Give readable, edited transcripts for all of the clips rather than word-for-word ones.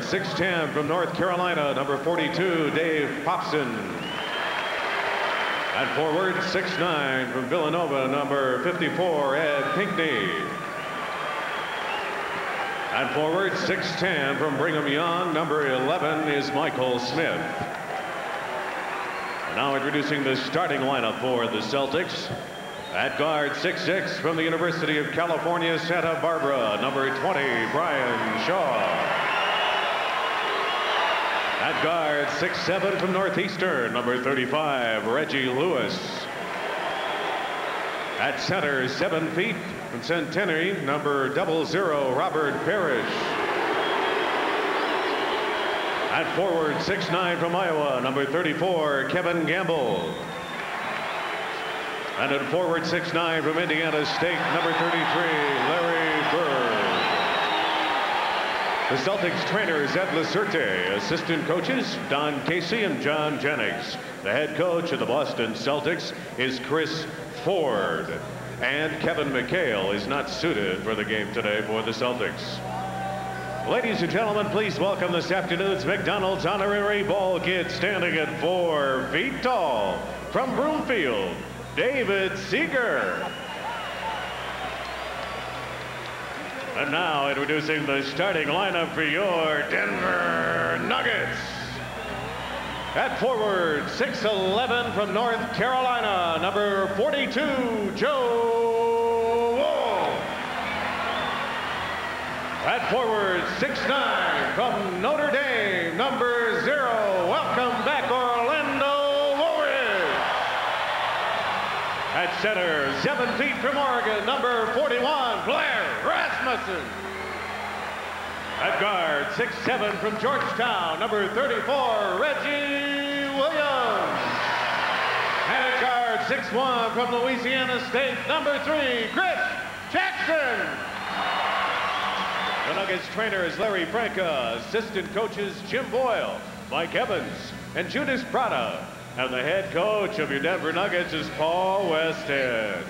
6'10" from North Carolina, number 42, Dave Popson. At forward, 6'9" from Villanova, number 54, Ed Pinckney. At forward, 6'10" from Brigham Young, number 11 is Michael Smith. Now introducing the starting lineup for the Celtics. At guard, 6'6" from the University of California, Santa Barbara, number 20, Brian Shaw. At guard, 6'7" from Northeastern, number 35, Reggie Lewis. At center, 7 feet from Centenary, number 00, Robert Parrish. At forward, 6'9" from Iowa, number 34, Kevin Gamble. And at forward, 6'9" from Indiana State, number 33, Larry Bird. The Celtics trainers Ed Laserte, assistant coaches Don Casey and John Jennings. The head coach of the Boston Celtics is Chris Ford. And Kevin McHale is not suited for the game today for the Celtics. Ladies and gentlemen, please welcome this afternoon's McDonald's honorary ball kid, standing at 4 feet tall, from Broomfield, David Seeger. And now introducing the starting lineup for your Denver Nuggets. At forward, 6'11" from North Carolina, number 42, Joe Wolf. At forward, 6'9" from Notre Dame, number 0, welcome back, Orlando Woolridge. At center, 7 feet from Oregon, number 41, Blair Rasmussen. At guard, 6'7" from Georgetown, number 34, Reggie Williams. And at guard, 6'1" from Louisiana State, number 3, Chris Jackson. The Nuggets trainer is Larry Franca, assistant coaches Jim Boyle, Mike Evans, and Judas Prada. And the head coach of your Denver Nuggets is Paul Westhead.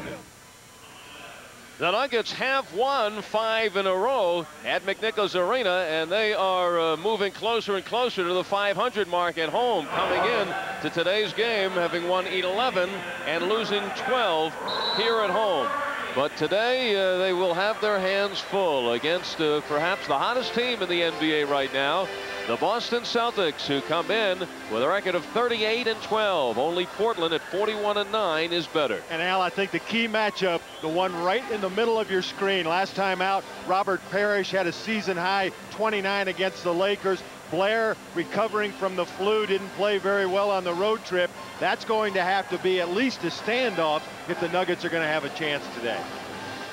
The Nuggets have won 5 in a row at McNichols Arena, and they are moving closer and closer to the 500 mark at home, coming in to today's game having won 11 and losing 12 here at home. But today they will have their hands full against perhaps the hottest team in the NBA right now, the Boston Celtics, who come in with a record of 38-12. Only Portland at 41-9 is better. And Al, I think the key matchup, the one right in the middle of your screen. Last time out, Robert Parrish had a season high 29 against the Lakers. Blair, recovering from the flu, didn't play very well on the road trip. That's going to have to be at least a standoff if the Nuggets are going to have a chance today.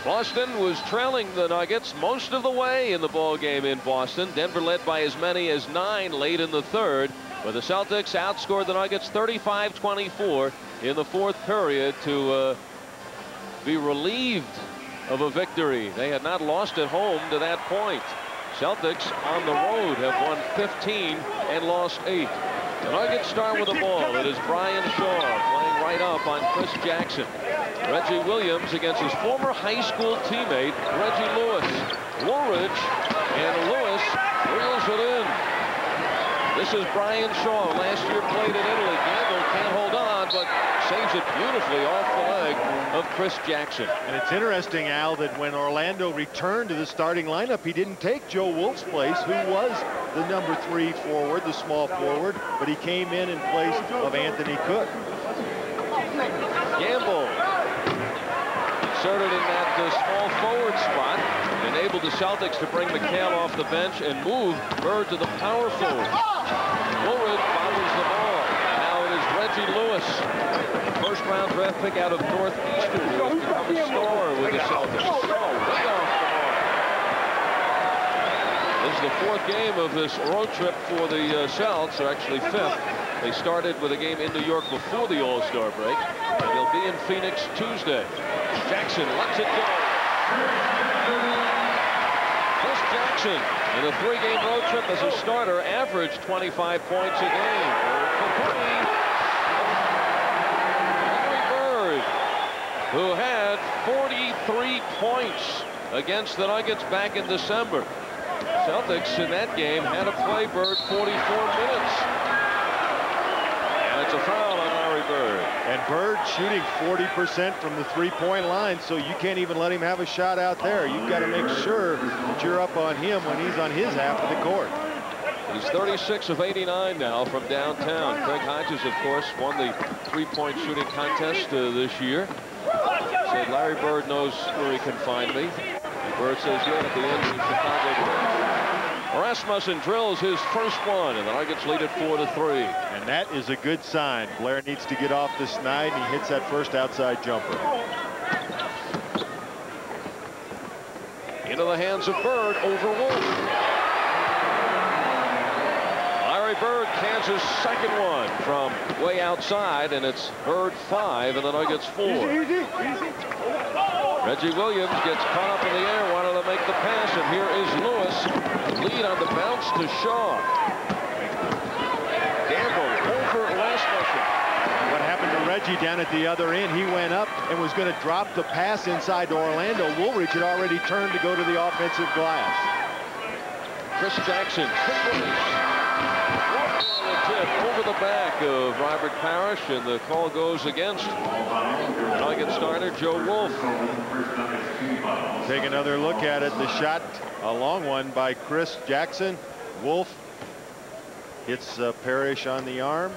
Boston was trailing the Nuggets most of the way in the ball game in Boston. Denver led by as many as 9 late in the third, but the Celtics outscored the Nuggets 35-24 in the fourth period to be relieved of a victory. They had not lost at home to that point. Celtics on the road have won 15 and lost 8. The Nuggets start with the ball. It is Brian Shaw playing right up on Chris Jackson. Reggie Williams against his former high school teammate, Reggie Lewis. Woolridge, and Lewis reels it in. This is Brian Shaw. Last year played in Italy. Gamble can't hold on, but saves it beautifully off the leg of Chris Jackson. And it's interesting, Al, that when Orlando returned to the starting lineup, he didn't take Joe Wolf's place, who was the number 3 forward, the small forward, but he came in place of Anthony Cook. Gamble inserted in that small forward spot, enabled the Celtics to bring McHale off the bench and move Bird to the power forward. Woolridge fouls the ball. Now it is Reggie Lewis, first-round draft pick out of Northeastern, who has become a star with the Celtics. So, way off the mark. This is the 4th game of this road trip for the Celts, or actually 5th. They started with a game in New York before the All-Star break, and they'll be in Phoenix Tuesday. Jackson lets it go. Chris Jackson, in a 3-game road trip as a starter, averaged 25 points a game. Larry Bird, who had 43 points against the Nuggets back in December. Celtics in that game had to play Bird 44 minutes. And it's a foul on Larry Bird. And Bird shooting 40% from the three-point line, so you can't even let him have a shot out there. You've got to make sure that you're up on him when he's on his half of the court. He's 36 of 89 now from downtown. Craig Hodges, of course, won the three-point shooting contest this year. Said Larry Bird knows where he can find me. And Bird says, yeah, at the end of the Chicago Bulls. Rasmussen drills his first one, and the Nuggets lead it 4-3. And that is a good sign. Blair needs to get off the snide, and he hits that first outside jumper. Into the hands of Bird over Wolf. Larry Bird cans his second one from way outside, and it's Bird 5 and the Nuggets 4. Reggie Williams gets caught up in the air, wanted to make the pass, and here is Lewis. Lead on the bounce to Shaw. Gamble over Rasmussen. What happened to Reggie down at the other end? He went up and was going to drop the pass inside to Orlando. Woolridge had already turned to go to the offensive glass. Chris Jackson, quick release. Tip over the back of Robert Parrish, and the call goes against Nugget starter Joe Wolf. Take another look at it. The shot, a long one by Chris Jackson. Wolf hits Parrish on the arm.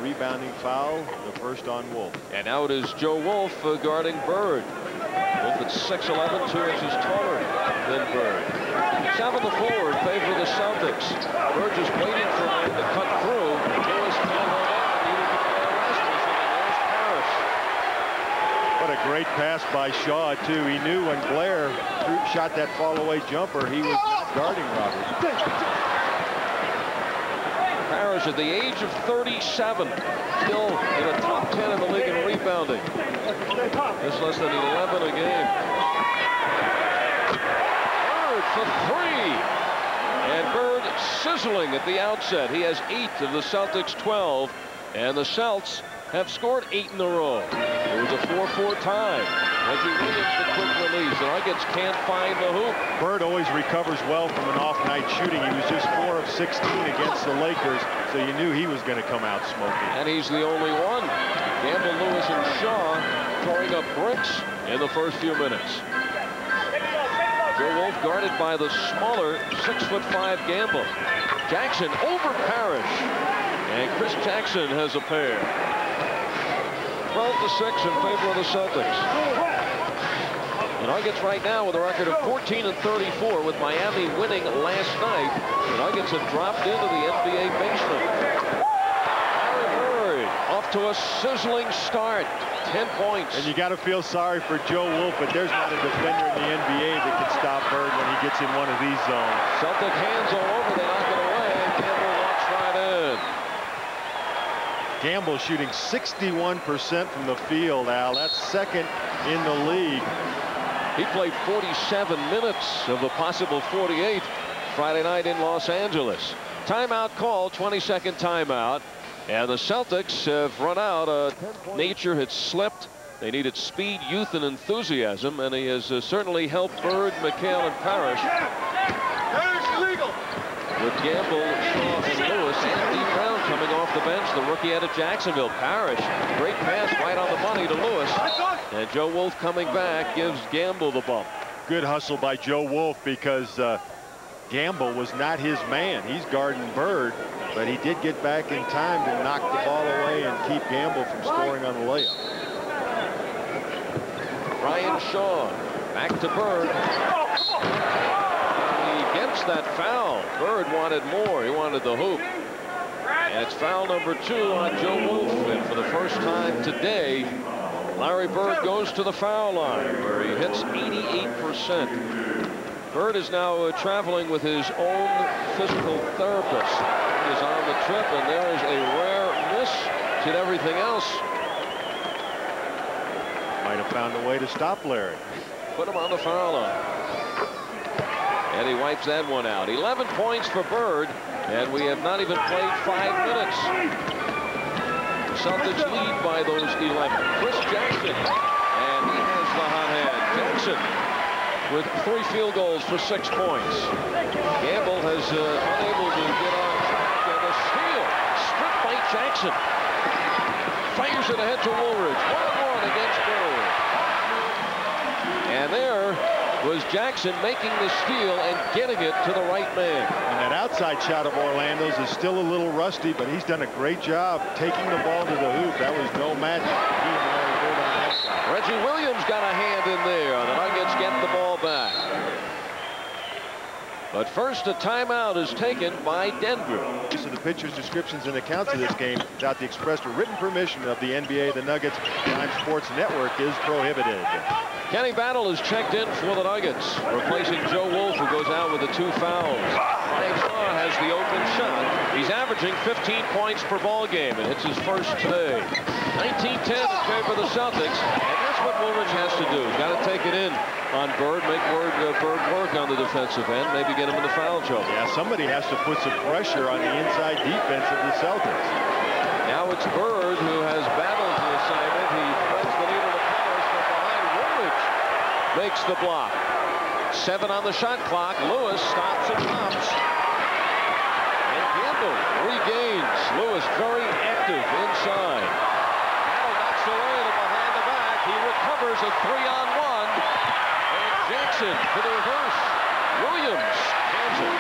Rebounding foul, the first on Wolf. And now it is Joe Wolf guarding Bird. Wolf at 6'11", 2 inches taller than Bird. 7 to 4 in favor of the Celtics. Bird just waiting for him to cut through. Lewis can't hold on. Needed to play Rasmussen, and there's Parrish. What a great pass by Shaw, too. He knew when Blair shot that fall-away jumper, he was not guarding Robert. Parrish at the age of 37, still in the top 10 in the league in rebounding. Just less than 11 a game. Bird for 3. And Bird sizzling at the outset. He has 8 of the Celtics' 12. And the Celts have scored 8 in a row. It was a 4-4 tie. Reggie Williams, the quick release. The Nuggets can't find the hoop. Bird always recovers well from an off-night shooting. He was just 4 of 16 against the Lakers, so you knew he was going to come out smoking. And he's the only one. Gamble, Lewis, and Shaw throwing up bricks in the first few minutes. Joe Wolf guarded by the smaller 6'5" Gamble. Jackson over Parrish. And Chris Jackson has a pair. 12 to 6 in favor of the Celtics. The Nuggets right now with a record of 14 and 34, with Miami winning last night. The Nuggets have dropped into the NBA basement. Larry Bird off to a sizzling start. 10 points. And you got to feel sorry for Joe Wolf, but there's not a defender in the NBA that can stop Bird when he gets in one of these zones. Celtic hands all over. They knock it away. Gamble walks right in. Gamble shooting 61% from the field, Al. That's second in the league. He played 47 minutes of the possible 48 Friday night in Los Angeles. Timeout call, 22nd timeout. And the Celtics have run out. Nature had slipped. They needed speed, youth, and enthusiasm, and he has certainly helped Bird, McHale, and Parrish. With Gamble, Shaw, and Lewis, and Lee Brown coming off the bench, the rookie out of Jacksonville. Parrish, great pass right on the money to Lewis. And Joe Wolf coming back gives Gamble the bump. Good hustle by Joe Wolf, because Gamble was not his man. He's guarding Bird, but he did get back in time to knock the ball away and keep Gamble from scoring on the layup. Ryan Shaw back to Bird. He gets that foul. Bird wanted more. He wanted the hoop. And it's foul number 2 on Joe Wolf. And for the first time today, Larry Bird goes to the foul line, where he hits 88%. Bird is now traveling with his own physical therapist. He is on the trip, and there is a rare miss. Did everything else. Might have found a way to stop Larry. Put him on the foul line. And he wipes that one out. 11 points for Bird, and we have not even played 5 minutes. The Celtics lead by those 11. Chris Jackson, and he has the hot hand. Jackson with 3 field goals for 6 points. Gamble has unable to get on track, and a steal stripped by Jackson. Fires it ahead to Woolridge. 1-on-1 against Bird. And there was Jackson making the steal and getting it to the right man. And that outside shot of Orlando's is still a little rusty, but he's done a great job taking the ball to the hoop. That was no match. He and Larry Bird on that side. Reggie Williams got a hand in there. The Nuggets get the ball back. But first, a timeout is taken by Denver. Use of the pitchers' descriptions and accounts of this game without the express or written permission of the NBA, the Nuggets, Time Sports Network is prohibited. Kenny Battle is checked in for the Nuggets, replacing Joe Wolf, who goes out with the 2 fouls. Ryan Shaw has the open shot. He's averaging 15 points per ball game and hits his first today. 19-10 in favor of the Celtics, and that's what Woolridge has to do. He's got to take it in on Bird, make Bird work on the defensive end, maybe get him into foul trouble. Yeah, somebody has to put some pressure on the inside defense of the Celtics. Now it's Bird who has battled the assignment. He threads the needle to Paris from behind. Woolridge makes the block. 7 on the shot clock. Lewis stops and pops. And Gamble regains. Lewis very active inside. Battle knocks away to behind the back. He recovers a 3-on-1. And Jackson for the reverse. Williams hands it.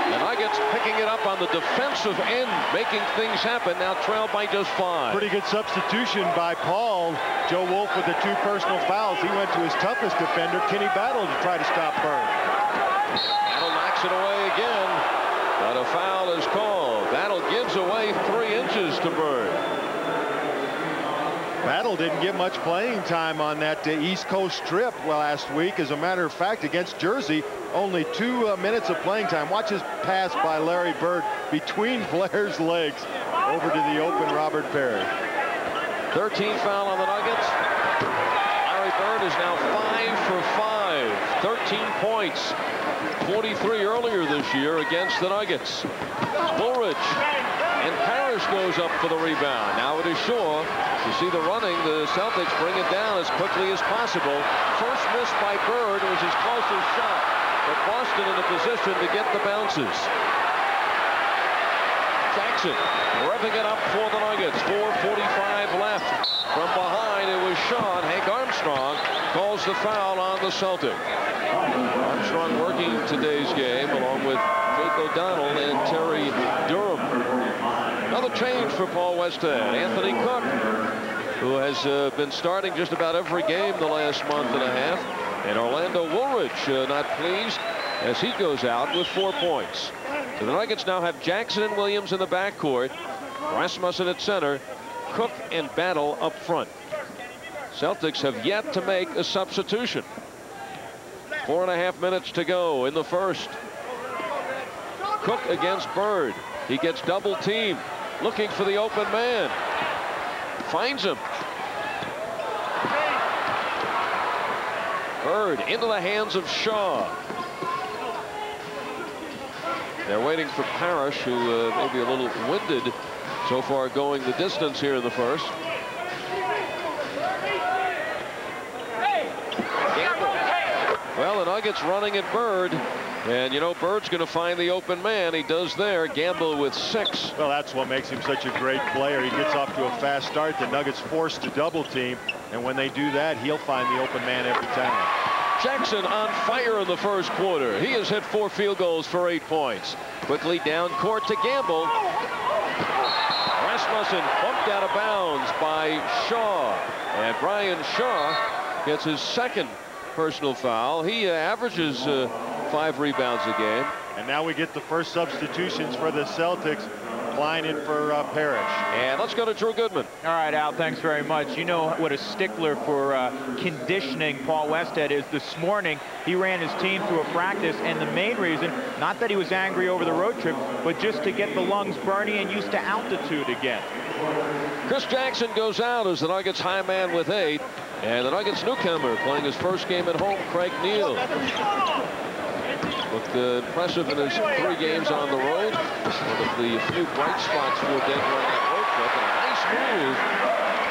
The Nuggets picking it up on the defensive end, making things happen. Now trailed by just 5. Pretty good substitution by Paul. Joe Wolf with the 2 personal fouls. He went to his toughest defender, Kenny Battle, to try to stop Bird. Battle knocks it away again, but a foul is called. Battle gives away 3 inches to Bird. Battle didn't get much playing time on that East Coast trip last week. As a matter of fact, against Jersey, only 2 minutes of playing time. Watch his pass by Larry Bird between Blair's legs over to the open Robert Parrish. 13 foul on the Nuggets. Larry Bird is now 5 for 5. 13 points. 43 earlier this year against the Nuggets. Woolridge. And Parrish goes up for the rebound. Now it is Shaw. You see the running. The Celtics bring it down as quickly as possible. First miss by Bird was his closest shot. But Boston in a position to get the bounces. Jackson revving it up for the Nuggets. 4:45 left. From behind, it was Shaw. Hank Armstrong calls the foul on the Celtic. Armstrong working today's game along with Jake O'Donnell and Terry Durham. Another change for Paul Westhead. Anthony Cook, who has been starting just about every game the last month and a half. And Orlando Woolridge not pleased as he goes out with 4 points. So the Nuggets now have Jackson and Williams in the backcourt, Rasmussen at center, Cook and Battle up front. Celtics have yet to make a substitution. 4.5 minutes to go in the first. Cook against Bird. He gets double teamed, looking for the open man. Finds him. Bird into the hands of Shaw. They're waiting for Parrish, who may be a little winded so far going the distance here in the first. Gamble. Well, the Nuggets running at Bird. And, you know, Bird's going to find the open man. He does there. Gamble with 6. Well, that's what makes him such a great player. He gets off to a fast start. The Nuggets forced to double team. And when they do that, he'll find the open man every time. Jackson on fire in the first quarter. He has hit 4 field goals for 8 points. Quickly down court to Gamble. Rasmussen bumped out of bounds by Shaw. And Brian Shaw gets his 2nd personal foul. He averages 5 rebounds a game. And now we get the first substitutions for the Celtics. Line in for Parrish. And let's go to Drew Goodman. All right, Al, thanks very much. You know what a stickler for conditioning Paul Westhead is. This morning, he ran his team through a practice, and the main reason, not that he was angry over the road trip, but just to get the lungs burning and used to altitude again. Chris Jackson goes out as the Nuggets high man with 8. And the Nuggets newcomer playing his first game at home, Craig Neal. Looked impressive in his 3 games on the road. One of the few bright spots for Denver on that road trip. And a nice move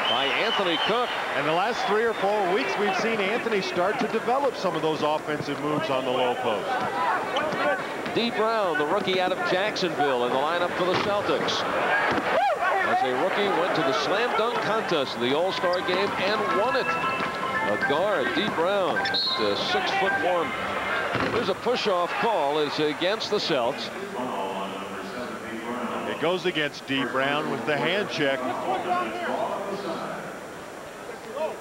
by Anthony Cook. And the last 3 or 4 weeks, we've seen Anthony start to develop some of those offensive moves on the low post. Dee Brown, the rookie out of Jacksonville, in the lineup for the Celtics. As a rookie, went to the slam dunk contest in the All-Star game and won it. A guard, Dee Brown, 6'1". There's a push-off call. It's against the Celts. It goes against Dee Brown with the hand check.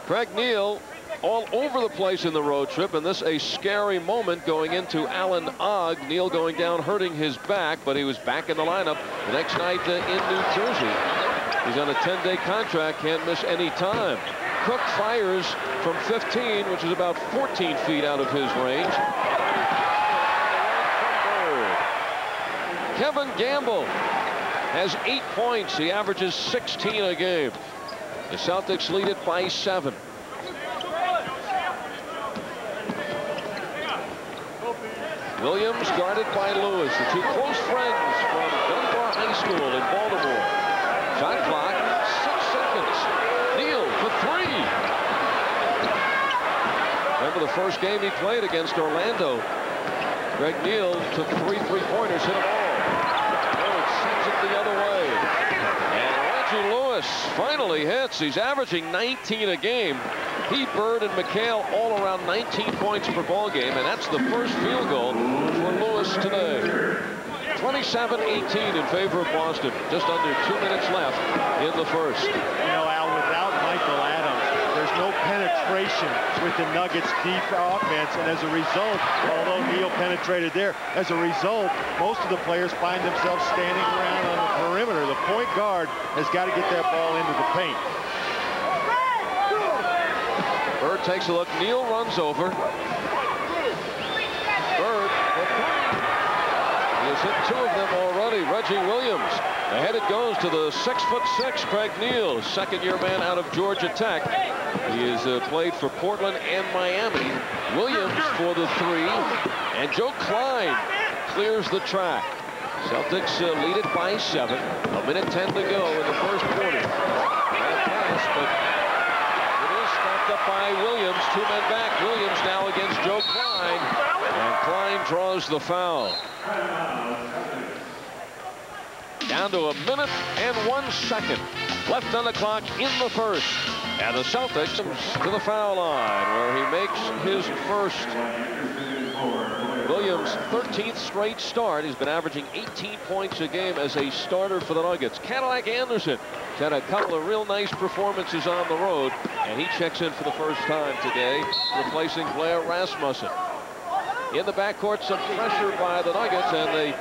Craig Neal all over the place in the road trip, and this a scary moment going into Alan Ogg. Neal going down, hurting his back, but he was back in the lineup the next night in New Jersey. He's on a 10-day contract, can't miss any time. Cook fires from 15, which is about 14 feet out of his range. Kevin Gamble has 8 points. He averages 16 a game. The Celtics lead it by 7. Williams guarded by Lewis, the two close friends from Dunbar High School in Baltimore. Shot clock, 6 seconds. Neal for 3. Remember the first game he played against Orlando. Greg Neal took 3 3-pointers, hit them all. Bird sends it the other way. And Reggie Lewis finally hits. He's averaging 19 a game. He, Bird, and McHale all around 19 points per ball game, and that's the first field goal for Lewis today. 27-18 in favor of Boston. Just under 2 minutes left in the first. You know, Al, without Michael Adams, there's no penetration with the Nuggets' deep offense, and as a result, although Neal penetrated there, as a result, most of the players find themselves standing around on the perimeter. The point guard has got to get that ball into the paint. Bird takes a look. Neal runs over. Bird. He has hit 2 of them already. Reggie Williams. Ahead it goes to the 6'6" Craig Neal, second-year man out of Georgia Tech. He has played for Portland and Miami. Williams for the 3. And Joe Klein clears the track. Celtics lead it by 7. 1:10 to go in the first quarter. Pass, but up by Williams. 2 men back. Williams now against Joe Klein. And Klein draws the foul. Down to 1 minute and 1 second left on the clock in the first. And the Celtics to the foul line where he makes his first. Williams' 13th straight start. He's been averaging 18 points a game as a starter for the Nuggets. Cadillac Anderson had a couple of real nice performances on the road, and he checks in for the first time today, replacing Blair Rasmussen. In the backcourt, some pressure by the Nuggets, and they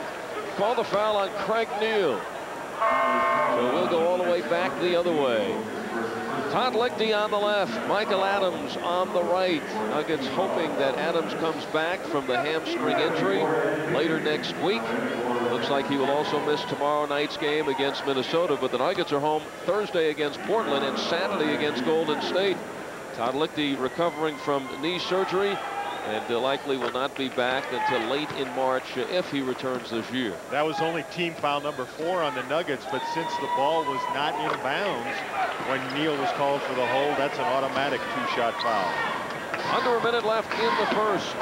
call the foul on Craig Neal. So we'll go all the way back the other way. Todd Lichty on the left, Michael Adams on the right. Nuggets hoping that Adams comes back from the hamstring injury later next week. Looks like he will also miss tomorrow night's game against Minnesota, but the Nuggets are home Thursday against Portland and Saturday against Golden State. Todd Lichty recovering from knee surgery and likely will not be back until late in March if he returns this year. That was only team foul number 4 on the Nuggets, but since the ball was not in bounds when Neal was called for the hold, that's an automatic 2-shot foul. Under 1 minute left in the first.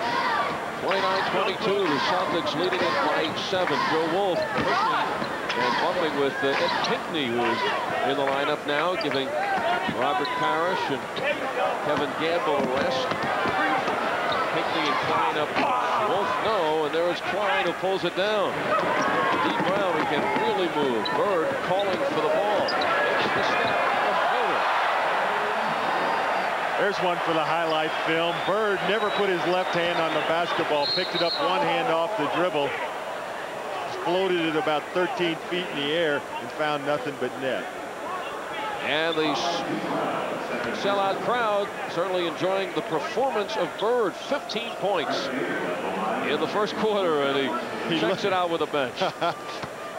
29-22, the Celtics leading it by 7. Joe Wolf pushing and bumping with Ed Pinckney, who is in the lineup now, giving Robert Parrish and Kevin Gamble a rest. Pinckney and Klein up. Wolf no, and there is Klein who pulls it down. Dee Brown, who can really move. Bird calling for the ball. Makes the step. There's one for the highlight film. Bird never put his left hand on the basketball, picked it up one hand off the dribble, floated it about 13 feet in the air, and found nothing but net. And the sellout crowd certainly enjoying the performance of Bird. 15 points in the first quarter, and he checks it out with a bench.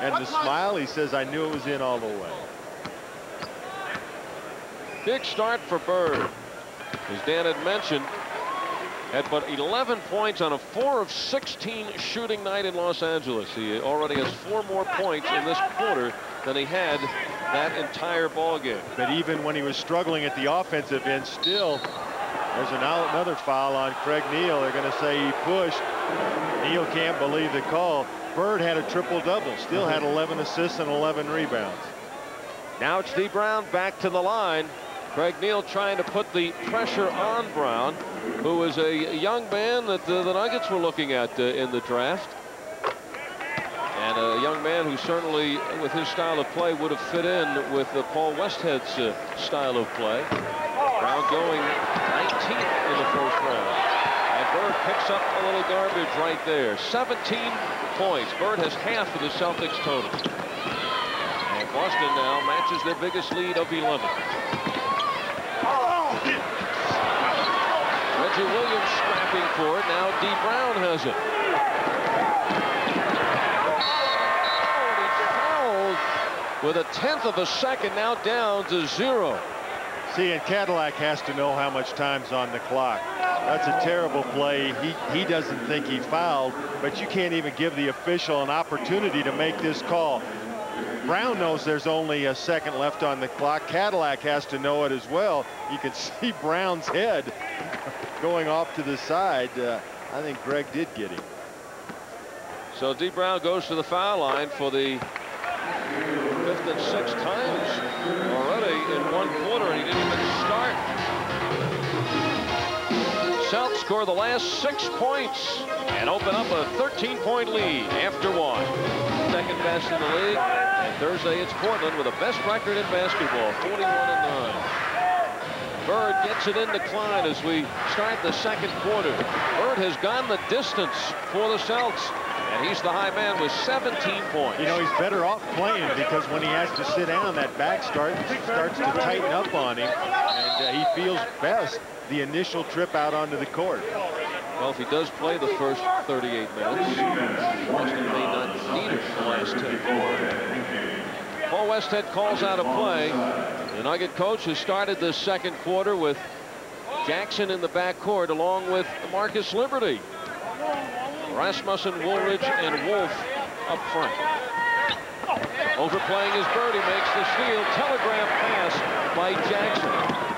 And the smile, he says, I knew it was in all the way. Big start for Bird. As Dan had mentioned, had but 11 points on a 4 of 16 shooting night in Los Angeles. He already has 4 more points in this quarter than he had that entire ball game. But even when he was struggling at the offensive end, still, there's another foul on Craig Neal. They're going to say he pushed. Neal can't believe the call. Bird had a triple-double, still had 11 assists and 11 rebounds. Now it's Dee Brown back to the line. Craig Neal trying to put the pressure on Brown, who was a young man that the Nuggets were looking at in the draft. And a young man who certainly, with his style of play, would have fit in with Paul Westhead's style of play. Brown going 19th in the first round. And Bird picks up a little garbage right there. 17 points. Bird has half of the Celtics total. And Boston now matches their biggest lead of 11. Reggie Williams scrapping for it. Now Dee Brown has it. With a 1/10 of a second, now down to 0. See, and Cadillac has to know how much time's on the clock. That's a terrible play. He doesn't think he fouled, but you can't even give the official an opportunity to make this call. Brown knows there's only a second left on the clock. Cadillac has to know it as well. You can see Brown's head going off to the side. I think Greg did get him. So Dee Brown goes to the foul line for the 5th and 6th times already in one quarter, and he didn't even start. South score the last 6 points and open up a 13-point lead after one. Second best in the league. And Thursday it's Portland with the best record in basketball, 41-9. Bird gets it in decline as we start the second quarter. Bird has gone the distance for the Celts. And he's the high man with 17 points. You know, he's better off playing because when he has to sit down, that back starts to tighten up on him. And he feels best the initial trip out onto the court. Well, if he does play the first 38 minutes, Boston may not need it the last 10. Paul Westhead calls out a play. The Nugget coach has started the second quarter with Jackson in the backcourt along with Marcus Liberty. Rasmussen, Woolridge, and Wolf up front. Overplaying his Bird. He makes the steal. Telegraph pass by Jackson.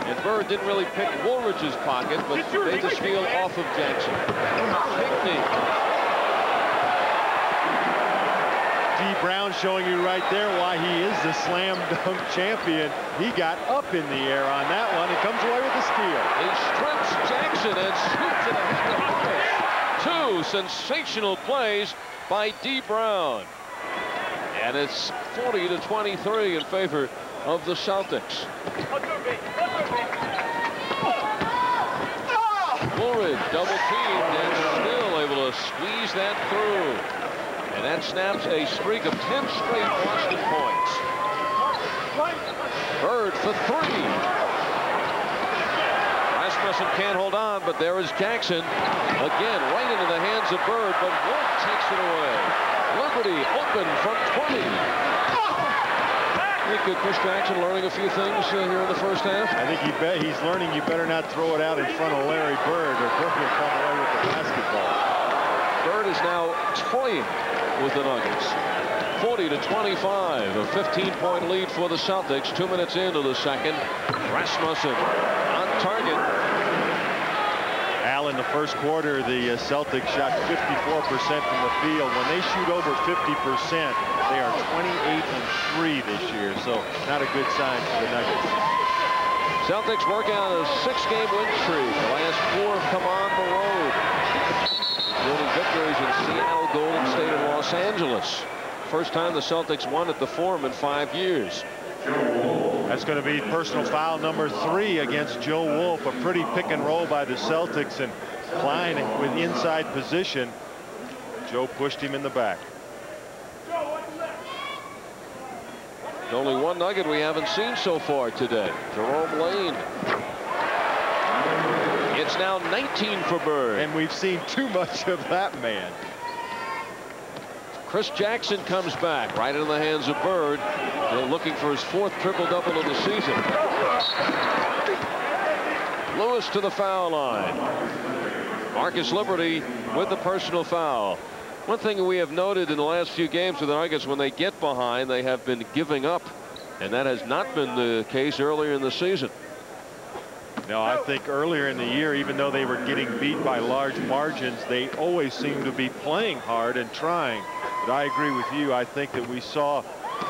And Bird didn't really pick Woolridge's pocket, but made the steal off of Jackson. Pinkney. Dee Brown showing you right there why he is the slam dunk champion. He got up in the air on that one and comes away with the steal. He strips Jackson and shoots it ahead of Harris. Two sensational plays by Dee Brown. And it's 40-23 in favor of the Celtics. Woolridge double teamed and still able to squeeze that through. And that snaps a streak of 10 straight Boston points. Bird for 3. Rasmussen can't hold on, but there is Jackson. Again, right into the hands of Bird, but Wolf takes it away. Liberty open from 20. I think Chris Jackson learning a few things here in the first half. I think he's learning you better not throw it out in front of Larry Bird or Bird will come away with the basketball. Bird is now toying with the Nuggets. 40-25, a 15-point lead for the Celtics. 2 minutes into the second. Rasmussen on target. Al, in the first quarter, the Celtics shot 54% from the field. When they shoot over 50%, they are 28-3 this year, so not a good sign for the Nuggets. Celtics working on a 6-game win streak. The last 4 have come on the road, including victories in Seattle, Golden State, and Los Angeles. First time the Celtics won at the Forum in 5 years. That's going to be personal foul number 3 against Joe Wolf. A pretty pick and roll by the Celtics, and Klein with inside position. Joe pushed him in the back. Only one Nugget we haven't seen so far today. Jerome Lane. It's now 19 for Bird. And we've seen too much of that man. Chris Jackson comes back right into the hands of Bird. They're looking for his 4th triple-double of the season. Lewis to the foul line. Marcus Liberty with the personal foul. One thing we have noted in the last few games with the Nuggets, when they get behind, they have been giving up And that has not been the case earlier in the season. No, I think earlier in the year, even though they were getting beat by large margins, they always seemed to be playing hard and trying. But I agree with you. I think that we saw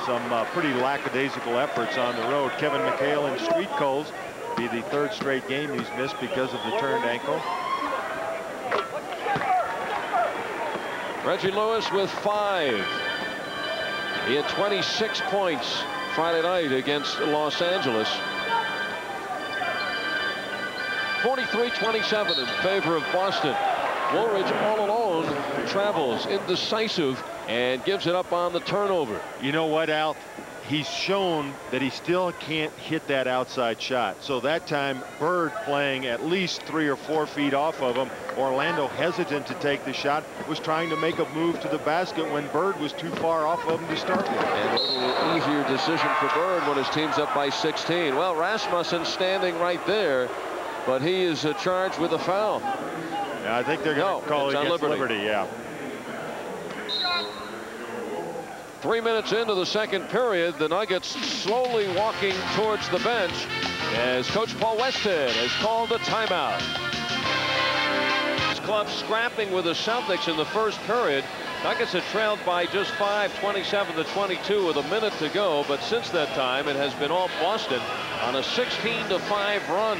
some pretty lackadaisical efforts on the road. Kevin McHale in street coals. Be the third straight game he's missed because of the turned ankle. Reggie Lewis with 5. He had 26 points Friday night against Los Angeles. 43-27 in favor of Boston. Woolridge all alone travels indecisive and gives it up on the turnover. You know what, Al? He's shown that he still can't hit that outside shot. So that time, Bird playing at least 3 or 4 feet off of him. Orlando hesitant to take the shot, was trying to make a move to the basket when Bird was too far off of him to start with. And a little easier decision for Bird when his team's up by 16. Well, Rasmussen standing right there, but he is charged with a foul. Yeah, I think they're going to call it against Liberty. Yeah. 3 minutes into the second period, the Nuggets slowly walking towards the bench as Coach Paul Westhead has called a timeout. His club scrapping with the Celtics in the first period. Nuggets had trailed by just 5, 27-22 with a minute to go, but since that time it has been all Boston on a 16-5 run,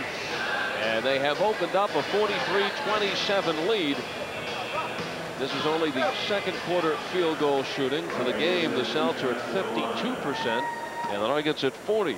and they have opened up a 43-27 lead. This is only the second quarter field goal shooting for the game. The Celtics are at 52% and the Nuggets at 40.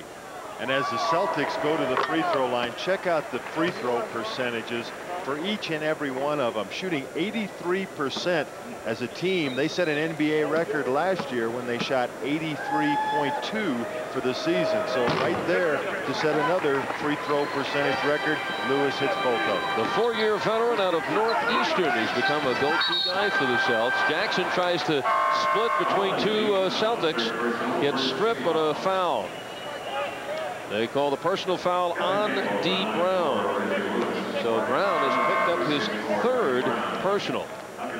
And as the Celtics go to the free throw line, check out the free throw percentages for each and every one of them, shooting 83% as a team. They set an NBA record last year when they shot 83.2 for the season. So right there to set another free throw percentage record, Lewis hits both of them. The 4-year veteran out of Northeastern, he's become a go-to guy for the Celtics. Jackson tries to split between two Celtics, gets stripped but a foul. They call the personal foul on D. Brown. So Brown has picked up his third personal.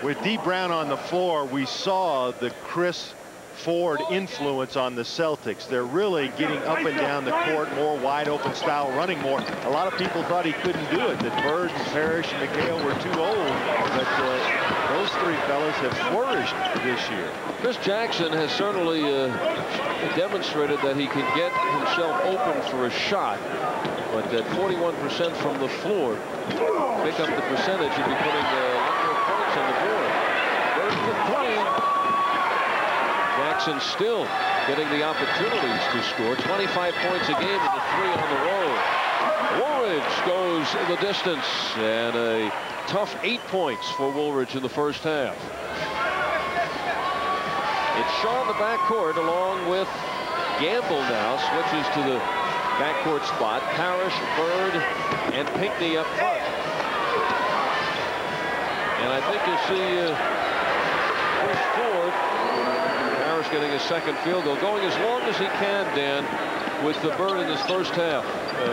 With D. Brown on the floor, we saw the Chris Ford influence on the Celtics. They're really getting up and down the court, more wide open style, running more. A lot of people thought he couldn't do it, that Bird and Parrish and McHale were too old, but those three fellas have flourished this year. Chris Jackson has certainly demonstrated that he can get himself open for a shot, but at 41% from the floor, pick up the percentage, he'd be putting a lot more points on the board. Bird for 3. Jackson still getting the opportunities to score. 25 points a game with the 3 on the road. Woolridge goes the distance, and a tough 8 points for Woolridge in the first half. It's Shaw in the backcourt along with Gamble now switches to the backcourt spot. Parrish, Bird, and Pinckney up front. And I think you'll see Chris Ford getting his second field goal, going as long as he can, Dan, with the Bird in his first half.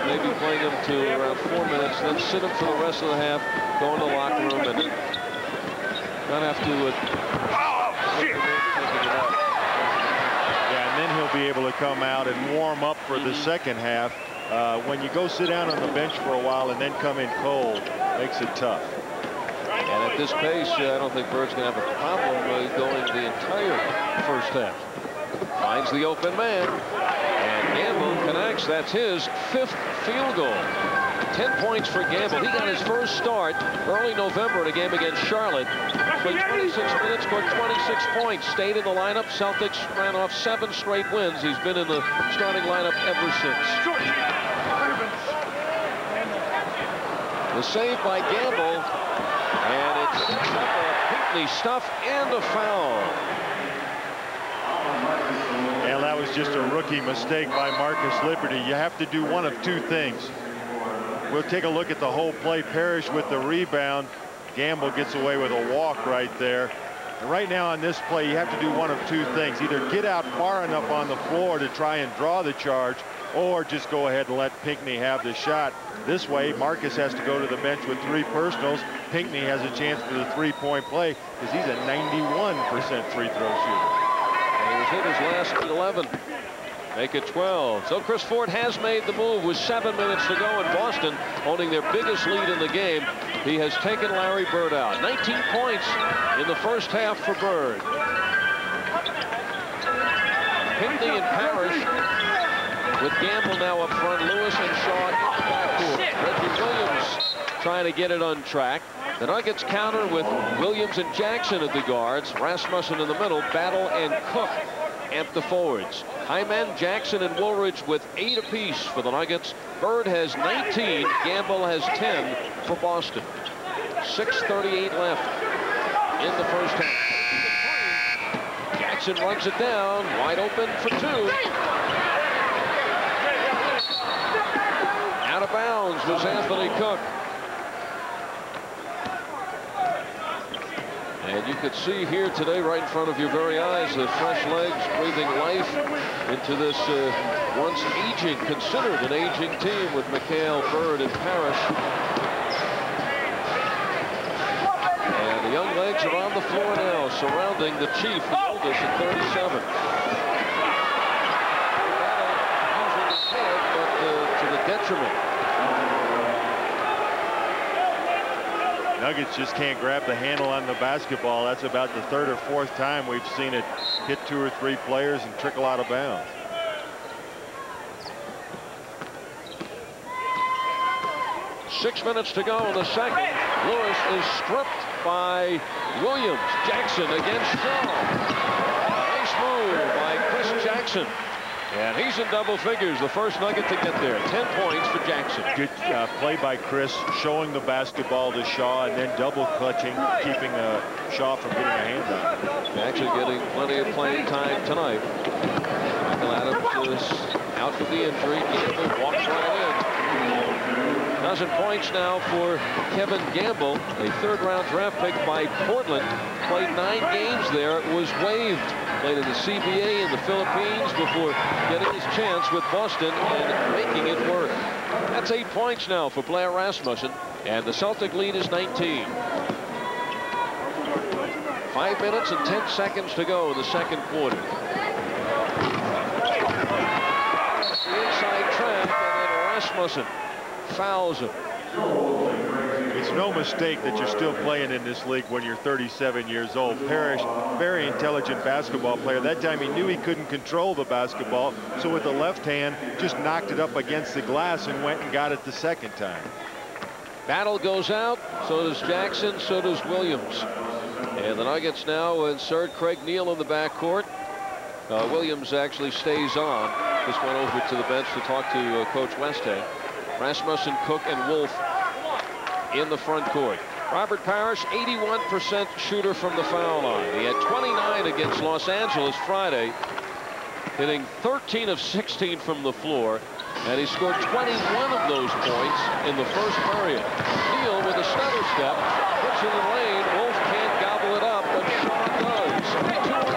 Maybe playing him to around 4 minutes, then sit him for the rest of the half, go in the locker room, and not have to. Yeah, and then he'll be able to come out and warm up for the second half. When you go sit down on the bench for a while and then come in cold, makes it tough. And at this pace, I don't think Bird's going to have a problem going the entire first half. Finds the open man, and Gamble connects. That's his 5th field goal. 10 points for Gamble. He got his first start early November in a game against Charlotte. Played 26 minutes, scored 26 points, stayed in the lineup. Celtics ran off 7 straight wins. He's been in the starting lineup ever since. The save by Gamble. And it's a Pinckney stuff and a foul. And that was just a rookie mistake by Marcus Liberty. You have to do one of 2 things. We'll take a look at the whole play. Parrish with the rebound. Gamble gets away with a walk right there. And right now on this play, you have to do one of 2 things. Either get out far enough on the floor to try and draw the charge, or just go ahead and let Pinckney have the shot. This way, Marcus has to go to the bench with 3 personals. Pinckney has a chance for the 3-point play because he's a 91% free throw shooter. And he's hit his last 11. make it 12. So Chris Ford has made the move with 7 minutes to go, in Boston owning their biggest lead in the game. He has taken Larry Bird out. 19 points in the first half for Bird. Pinckney and Parrish with Gamble now up front. Lewis and Shaw in the backcourt. Reggie Williams trying to get it on track. The Nuggets counter with Williams and Jackson at the guards. Rasmussen in the middle. Battle and Cook at the forwards. Hyman, Jackson, and Woolridge with 8 apiece for the Nuggets. Bird has 19. Gamble has 10 for Boston. 6:38 left in the first half. Jackson runs it down. Wide open for 2. Out of bounds was Anthony Cook. And you could see here today, right in front of your very eyes, the fresh legs breathing life into this once aging, considered an aging team with McHale, Bird, and Parrish. And the young legs are on the floor now, surrounding the Chief, the oldest at 37. Using his head, but to the detriment. Nuggets just can't grab the handle on the basketball. That's about the 3rd or 4th time we've seen it hit 2 or 3 players and trickle out of bounds. Six minutes to go in the second. Lewis is stripped by Williams. Jackson against Shaw. Nice move by Chris Jackson. And he's in double figures, the first Nugget to get there. 10 points for Jackson. Good play by Chris, showing the basketball to Shaw and then double clutching, keeping Shaw from getting a hand on it. Jackson getting plenty of playing time tonight. Michael Adams is out with the injury. Gamble walks right in. 12 points now for Kevin Gamble, a 3rd-round draft pick by Portland. Played 9 games there. It was waived. Played in the CBA in the Philippines before getting his chance with Boston and making it work. That's 8 points now for Blair Rasmussen, and the Celtic lead is 19. 5 minutes and 10 seconds to go in the second quarter. The inside track, and then Rasmussen fouls him. It's no mistake that you're still playing in this league when you're 37 years old. Parrish, very intelligent basketball player. That time he knew he couldn't control the basketball, so with the left hand just knocked it up against the glass and went and got it the second time. Battle goes out, so does Jackson, so does Williams. And the Nuggets now insert Craig Neal in the backcourt. Williams actually stays on. Just went over to the bench to talk to Coach Westhead. Rasmussen, Cook, and Wolf in the front court. Robert Parrish, 81% shooter from the foul line. He had 29 against Los Angeles Friday, hitting 13 of 16 from the floor, and he scored 21 of those points in the first period. Neal with a stutter step, puts it in the lane. Wolf can't gobble it up, but Shaw does. 2-1,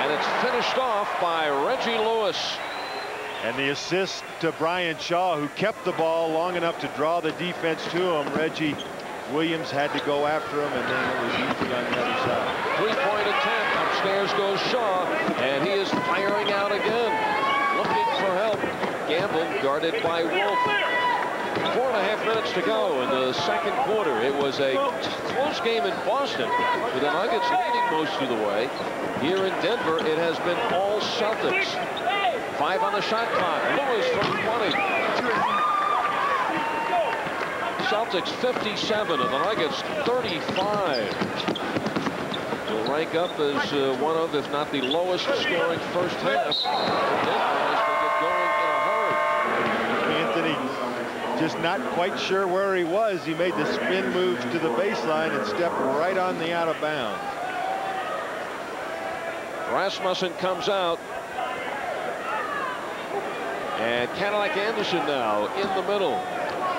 and it's finished off by Reggie Lewis. And the assist to Brian Shaw, who kept the ball long enough to draw the defense to him. Reggie Williams had to go after him, and then it was easy on the other side. 3-point attempt. Upstairs goes Shaw, and he is firing out again. Looking for help. Gamble guarded by Wolf. 4.5 minutes to go in the second quarter. It was a close game in Boston, with the Nuggets leading most of the way. Here in Denver, it has been all Celtics. 5 on the shot clock. Lewis from 20. Celtics 57 and the Nuggets 35. Will rank up as one of, if not the lowest scoring first half. Denver as they get going in a hurry. Anthony just not quite sure where he was. He made the spin move to the baseline and stepped right on the out of bounds. Rasmussen comes out. And Cadillac Anderson now in the middle.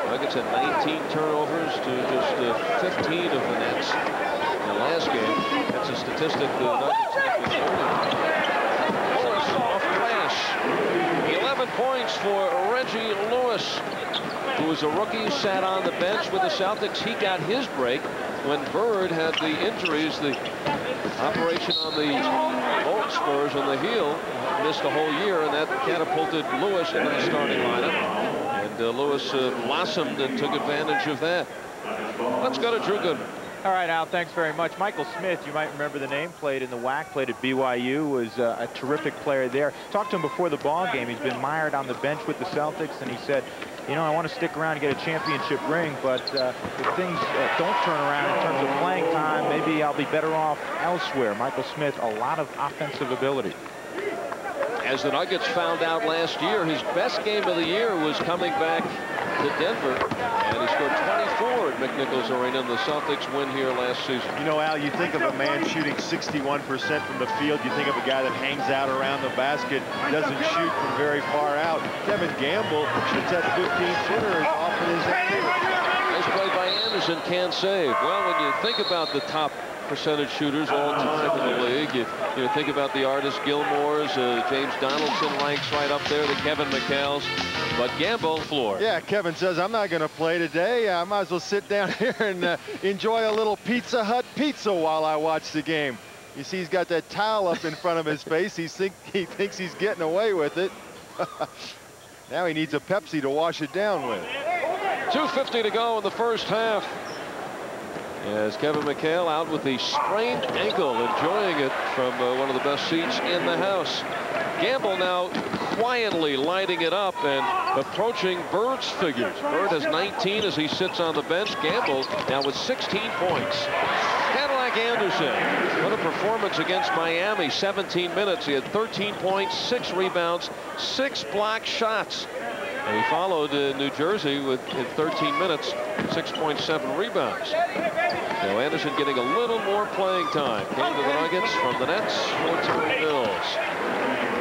Nuggets had 19 turnovers to just 15 of the Nets in the last game. That's a statistic the Nuggets have been holding. Lewis off glass. 11 points for Reggie Lewis, who was a rookie, sat on the bench with the Celtics. He got his break when Bird had the injuries, the operation on the bones for spurs on the heel. Missed a whole year, and that catapulted Lewis into the starting lineup. And Lewis blossomed and took advantage of that. Let's go to Drew Goodman. All right, Al, thanks very much. Michael Smith, you might remember the name, played in the WAC, played at BYU, was a terrific player there. Talked to him before the ball game. He's been mired on the bench with the Celtics, and he said, you know, I want to stick around and get a championship ring, but if things don't turn around in terms of playing time, maybe I'll be better off elsewhere. Michael Smith, a lot of offensive ability. As the Nuggets found out last year, his best game of the year was coming back to Denver, and he scored 24 at McNichols Arena in the Celtics win here last season. You know, Al, you think of a man shooting 61% from the field. You think of a guy that hangs out around the basket, doesn't shoot from very far out. Kevin Gamble shoots at 15-footer as often as ever. Nice play by Anderson, can't save. Well, when you think about the top percentage shooters all time in the league, you think about the Artis Gilmores, James Donaldson ranks right up there, the Kevin McHale's, but Gamble floor. Yeah, Kevin says, I'm not going to play today. I might as well sit down here and enjoy a little Pizza Hut pizza while I watch the game. You see he's got that towel up in front of his face. He thinks he's getting away with it. Now he needs a Pepsi to wash it down with. 2:50 to go in the first half. As Kevin McHale out with the sprained ankle, enjoying it from one of the best seats in the house. Gamble now quietly lighting it up and approaching Bird's figures. Bird has 19 as he sits on the bench. Gamble now with 16 points. Cadillac Anderson, what a performance against Miami. 17 minutes. He had 13 points, 6 rebounds, 6 block shots. And he followed New Jersey with, in 13 minutes, 6.7 rebounds. So Anderson getting a little more playing time. Came to the Nuggets from the Nets for Terry Mills.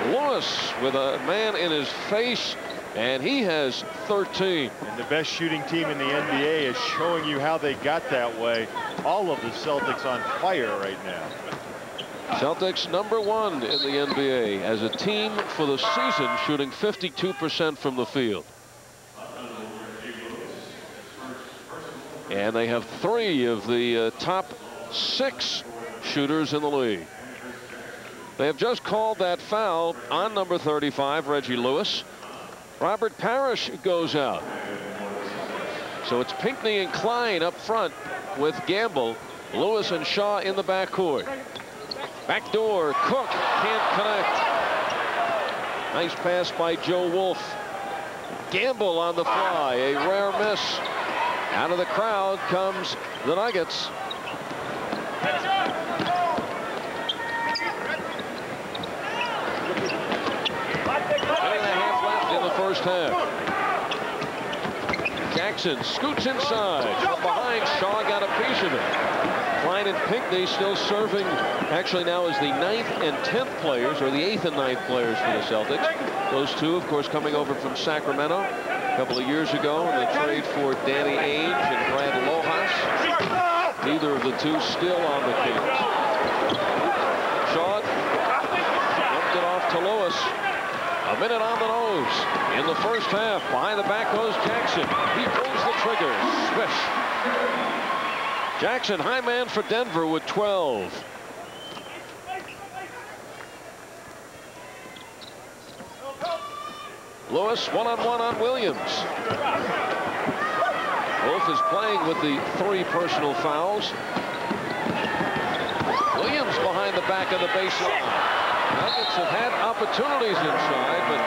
Lewis with a man in his face, and he has 13. And the best shooting team in the NBA is showing you how they got that way. All of the Celtics on fire right now. Celtics #1 in the NBA as a team for the season, shooting 52% from the field. And they have 3 of the top 6 shooters in the league. They have just called that foul on number 35, Reggie Lewis. Robert Parrish goes out. So it's Pinckney and Klein up front with Gamble, Lewis and Shaw in the backcourt. Backdoor, Cook can't connect. Nice pass by Joe Wolf. Gamble on the fly, a rare miss. Out of the crowd comes the Nuggets. Left in the first half. Jackson scoots inside. From behind, Shaw got a piece of it. Klein and Pinckney still serving, actually now as the 9th and 10th players, or the 8th and 9th players for the Celtics. Those two, of course, coming over from Sacramento a couple of years ago in the trade for Danny Ainge and Brad Lojas. Neither of the two still on the Kings. Shaw dumped it off to Lewis. A minute on the nose in the first half. Behind the back goes Jackson. He pulls the trigger. Swish. Jackson, high man for Denver with 12. Lewis one-on-one on Williams. Wolf is playing with the 3 personal fouls. Williams behind the back of the baseline. Nuggets have had opportunities inside, but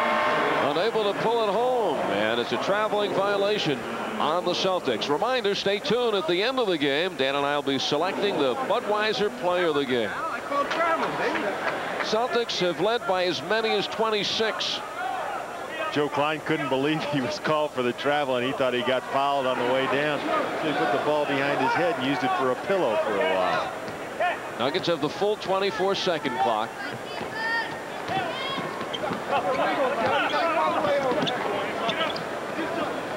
unable to pull it home. And it's a traveling violation on the Celtics. Reminder, stay tuned at the end of the game. Dan and I will be selecting the Budweiser player of the game. Celtics have led by as many as 26. Joe Klein couldn't believe he was called for the travel, and he thought he got fouled on the way down. So he put the ball behind his head and used it for a pillow for a while. Nuggets have the full 24-second clock.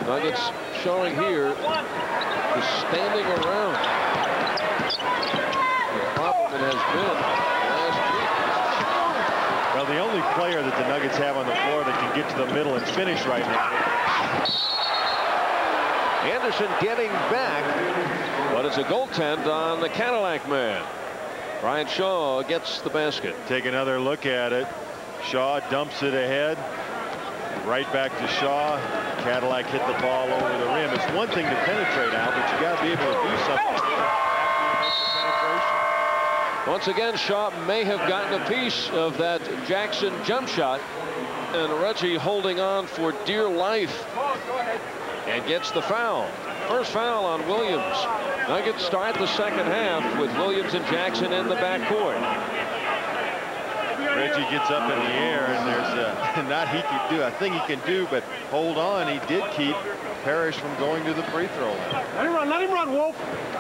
Nuggets showing here is standing around. The problem it has been last week. Well, the only player that the Nuggets have on the floor that can get to the middle and finish right now. Anderson getting back, but it's a goaltend on the Cadillac man. Ryan Shaw gets the basket. Take another look at it. Shaw dumps it ahead. Right back to Shaw. Cadillac hit the ball over the rim. It's one thing to penetrate out, but you got to be able to do something after you make the penetration. Once again, Shaw may have gotten a piece of that Jackson jump shot, and Reggie holding on for dear life and gets the foul. First foul on Williams. Nuggets start the second half with Williams and Jackson in the backcourt. Reggie gets up in the air, and there's a thing he can do, but hold on, he did keep Parrish from going to the free throw line. Let him run, Wolf.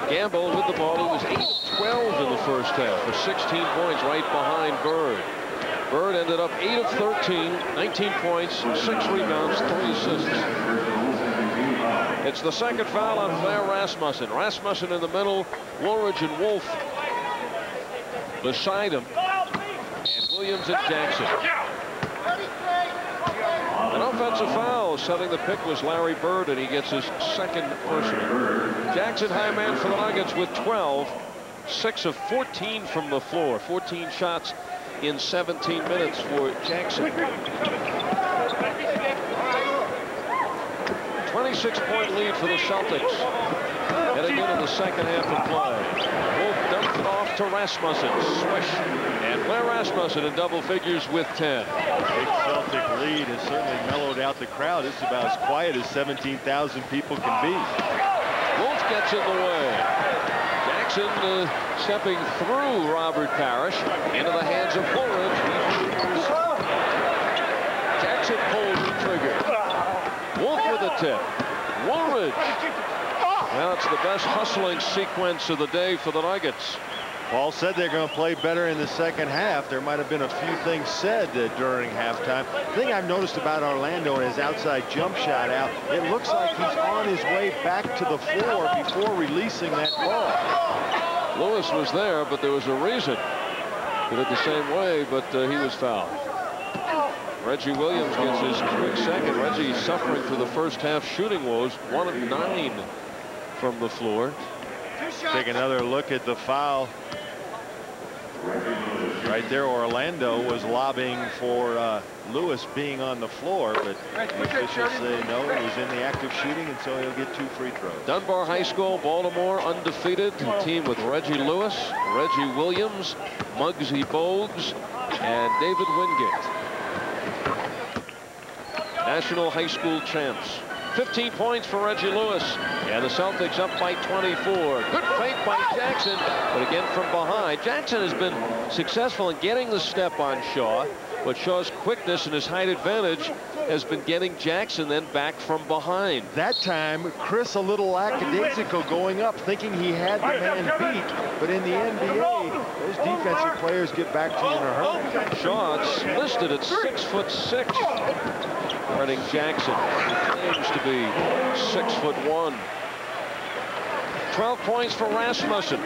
Gamble with the ball. He was 8 of 12 in the first half for 16 points right behind Bird. Bird ended up 8 of 13, 19 points, 6 rebounds, 3 assists. It's the second foul on Blair Rasmussen. Rasmussen in the middle, Woolridge and Wolf beside him, and Williams and Jackson. An offensive foul. Setting the pick was Larry Bird, and he gets his second personal. Jackson, high man for the Nuggets with 12, 6 of 14 from the floor, 14 shots in 17 minutes for Jackson. 26-point lead for the Celtics heading into the second half of play. Wolf dumped it off to Rasmussen. Swish. And Blair Rasmussen in double figures with 10. Big Celtic lead has certainly mellowed out the crowd. It's about as quiet as 17,000 people can be. Wolf gets in the way. Jackson stepping through Robert Parrish into the hands of Woolridge. Jackson pulls the trigger. Wolf with a tip. Woolridge. Now it's the best hustling sequence of the day for the Nuggets. Paul said they're going to play better in the second half. There might have been a few things said during halftime. The thing I've noticed about Orlando and his outside jump shot out, it looks like he's on his way back to the floor before releasing that ball. Lewis was there, but there was a reason. He did the same way, but he was fouled. Reggie Williams gets his quick second. Reggie suffering through the first half shooting woes, 1 of 9 from the floor. Take another look at the foul. Right there, Orlando was lobbying for Lewis being on the floor, but the officials say no, he was in the act of shooting, and so he'll get 2 free throws. Dunbar High School, Baltimore, undefeated. Team with Reggie Lewis, Reggie Williams, Muggsy Bogues, and David Wingate. National high school champs. 15 points for Reggie Lewis, and the Celtics up by 24. Good fake by Jackson, but again from behind. Jackson has been successful in getting the step on Shaw, but Shaw's quickness and his height advantage has been getting Jackson then back from behind. That time, Chris a little lackadaisical going up, thinking he had the man beat, but in the NBA, those defensive players get back to you in a hurry. Shaw listed at 6'6", guarding Jackson. Claims to be 6'1". 12 points for Rasmussen.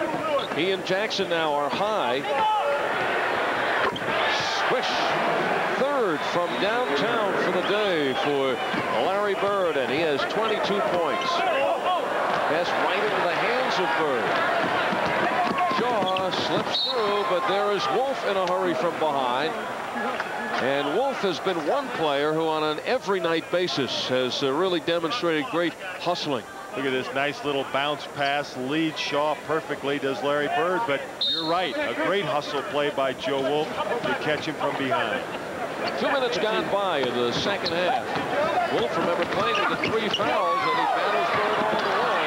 He and Jackson now are high. Swish. Third from downtown for the day for Larry Bird, and he has 22 points. Pass right into the hands of Bird. Shaw slips through, but there is Wolf in a hurry from behind. And Wolf has been one player who on an every night basis has really demonstrated great hustling. Look at this nice little bounce pass, leads Shaw perfectly, does Larry Bird, but you're right, a great hustle play by Joe Wolf to catch him from behind. 2 minutes gone by in the second half. Wolf, remember, playing with the 3 fouls, and he battles Bird all the way.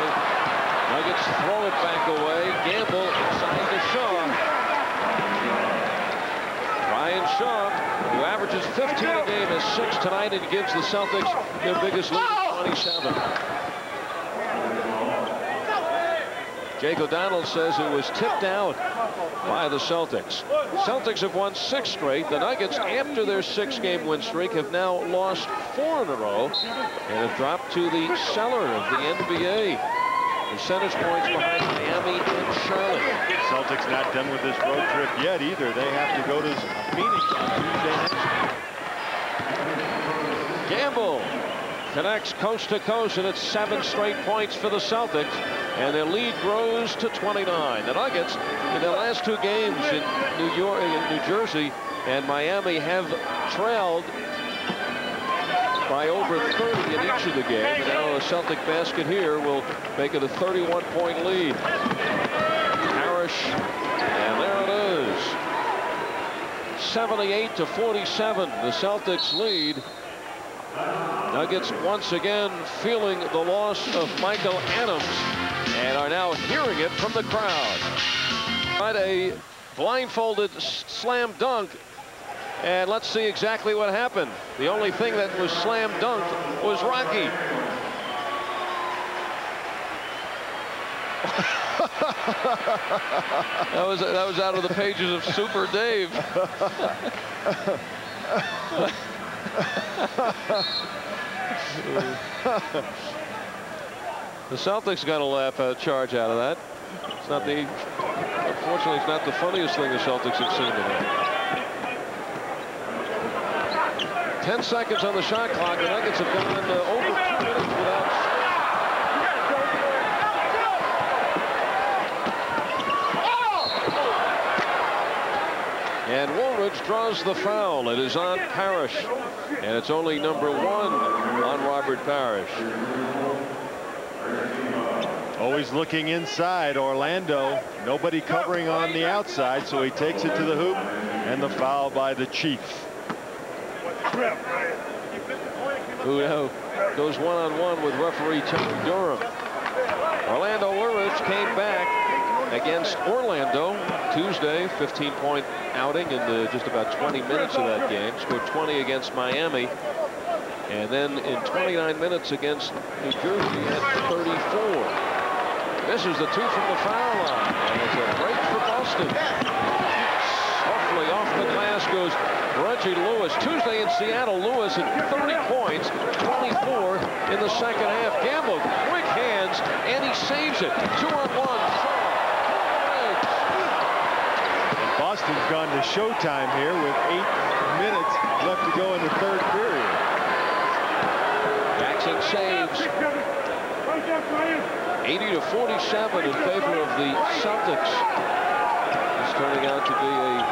Nuggets throw it back away. Gamble inside to Shaw. Ryan Shaw, who averages 15 a game, has 6 tonight, and gives the Celtics their biggest lead of 27. Jake O'Donnell says it was tipped out by the Celtics. Celtics have won 6 straight. The Nuggets, after their 6-game win streak, have now lost 4 in a row and have dropped to the cellar of the NBA. Percentage points behind Miami and Charlotte. Celtics not done with this road trip yet either. They have to go to Phoenix on Tuesday next. Gamble connects coast to coast, and it's 7 straight points for the Celtics. and their lead grows to 29. The Nuggets, in their last 2 games in New Jersey and Miami, have trailed by over 30 in each of the games. Now a Celtic basket here will make it a 31-point lead. Parrish, and there it is. 78-47, the Celtics lead. Nuggets once again feeling the loss of Michael Adams and are now hearing it from the crowd. Tried a blindfolded slam dunk, and let's see exactly what happened. The only thing that was slam dunked was Rocky. that was out of the pages of Super Dave. The Celtics got a charge out of that. It's not the, unfortunately, it's not the funniest thing the Celtics have seen tonight. 10 seconds on the shot clock. The Nuggets have gone over 2 minutes without. And Woolridge draws the foul. It is on Parrish, and it's only number 1 on Robert Parrish. Always looking inside. Orlando, nobody covering on the outside, so he takes it to the hoop, and the foul by the Chief. Who now goes one-on-one with referee Tony Durham. Orlando Woolridge came back against Orlando Tuesday, 15-point outing in just about 20 minutes of that game. Scored 20 against Miami, and then in 29 minutes against New Jersey at 34. This is the 2 from the foul line, and it's a break for Boston. Softly off the glass goes Reggie Lewis. Tuesday in Seattle, Lewis at 30 points, 24 in the second half. Gamble, quick hands, and he saves it. 2-on-1. Boston's gone to showtime here with 8 minutes left to go in the 3rd period. Jackson saves. 80-47 in favor of the Celtics. It's turning out to be a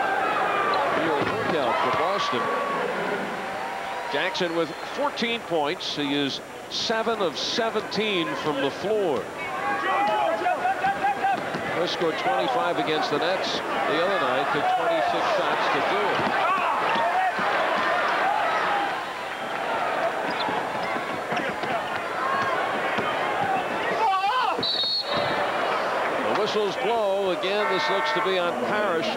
real workout for Boston. Jackson with 14 points. He is 7 of 17 from the floor. He scored 25 against the Nets the other night. Took 26 shots to do it. The whistles blow again. This looks to be on Parrish.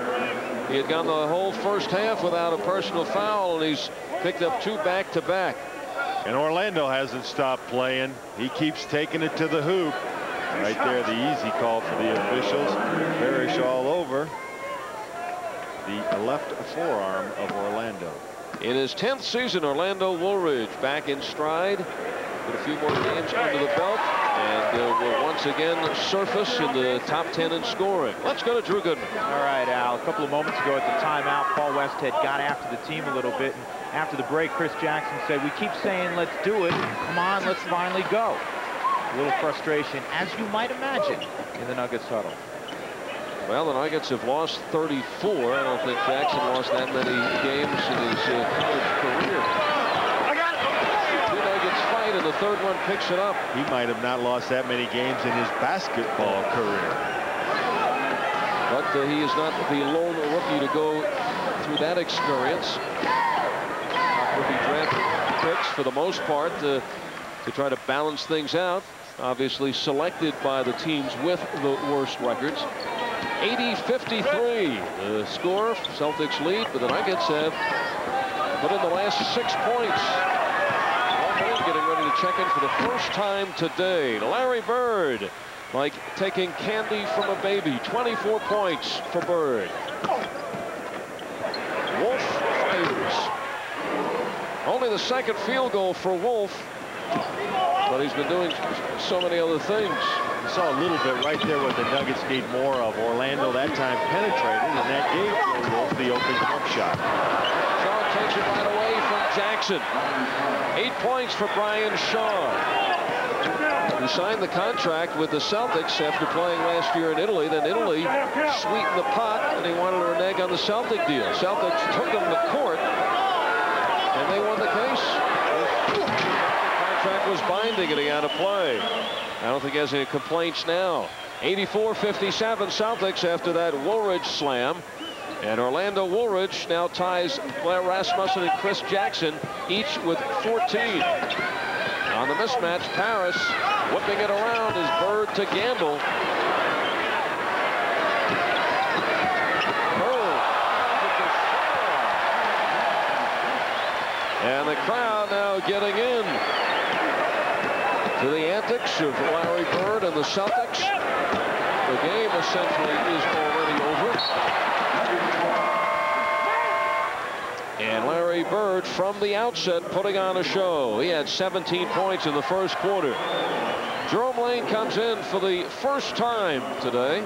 He had gone the whole first half without a personal foul, and he's picked up 2 back-to-back. And Orlando hasn't stopped playing. He keeps taking it to the hoop. Right there, the easy call for the officials. Parrish all over the left forearm of Orlando. In his 10th season, Orlando Woolridge back in stride. With a few more games under the belt, and will once again surface in the top 10 in scoring. Let's go to Drew Goodman. All right, Al. A couple of moments ago at the timeout, Paul Westhead got after the team a little bit. And after the break, Chris Jackson said, "We keep saying let's do it. Come on, let's finally go." A little frustration, as you might imagine, in the Nuggets huddle. Well, the Nuggets have lost 34. I don't think Jackson lost that many games in his college career. And the 3rd one picks it up. He might have not lost that many games in his basketball career. But he is not the lone rookie to go through that experience. Rookie draft picks, for the most part, to try to balance things out. Obviously selected by the teams with the worst records. 80-53. The score, Celtics lead, but the Nuggets have put in the last 6 points. Getting ready to check in for the first time today. Larry Bird, like taking candy from a baby. 24 points for Bird. Wolf fires. Only the 2nd field goal for Wolf, but he's been doing so many other things. You saw a little bit right there what the Nuggets need more of. Orlando that time penetrated, and that gave Wolf the open jump shot. Shaw takes it right away from Jackson. 8 points for Brian Shaw. He signed the contract with the Celtics after playing last year in Italy. Then Italy sweetened the pot, and he wanted to renege on the Celtic deal. Celtics took him to court, and they won the case. The contract was binding, and he had to play. I don't think he has any complaints now. 84-57 Celtics after that Woolridge slam. And Orlando Woolridge now ties Blair Rasmussen and Chris Jackson, each with 14. On the mismatch, Paris whipping it around is Bird to Gamble. And the crowd now getting in to the antics of Larry Bird and the Celtics. The game essentially is already over. And Larry Bird from the outset putting on a show. He had 17 points in the first quarter. Jerome Lane comes in for the first time today.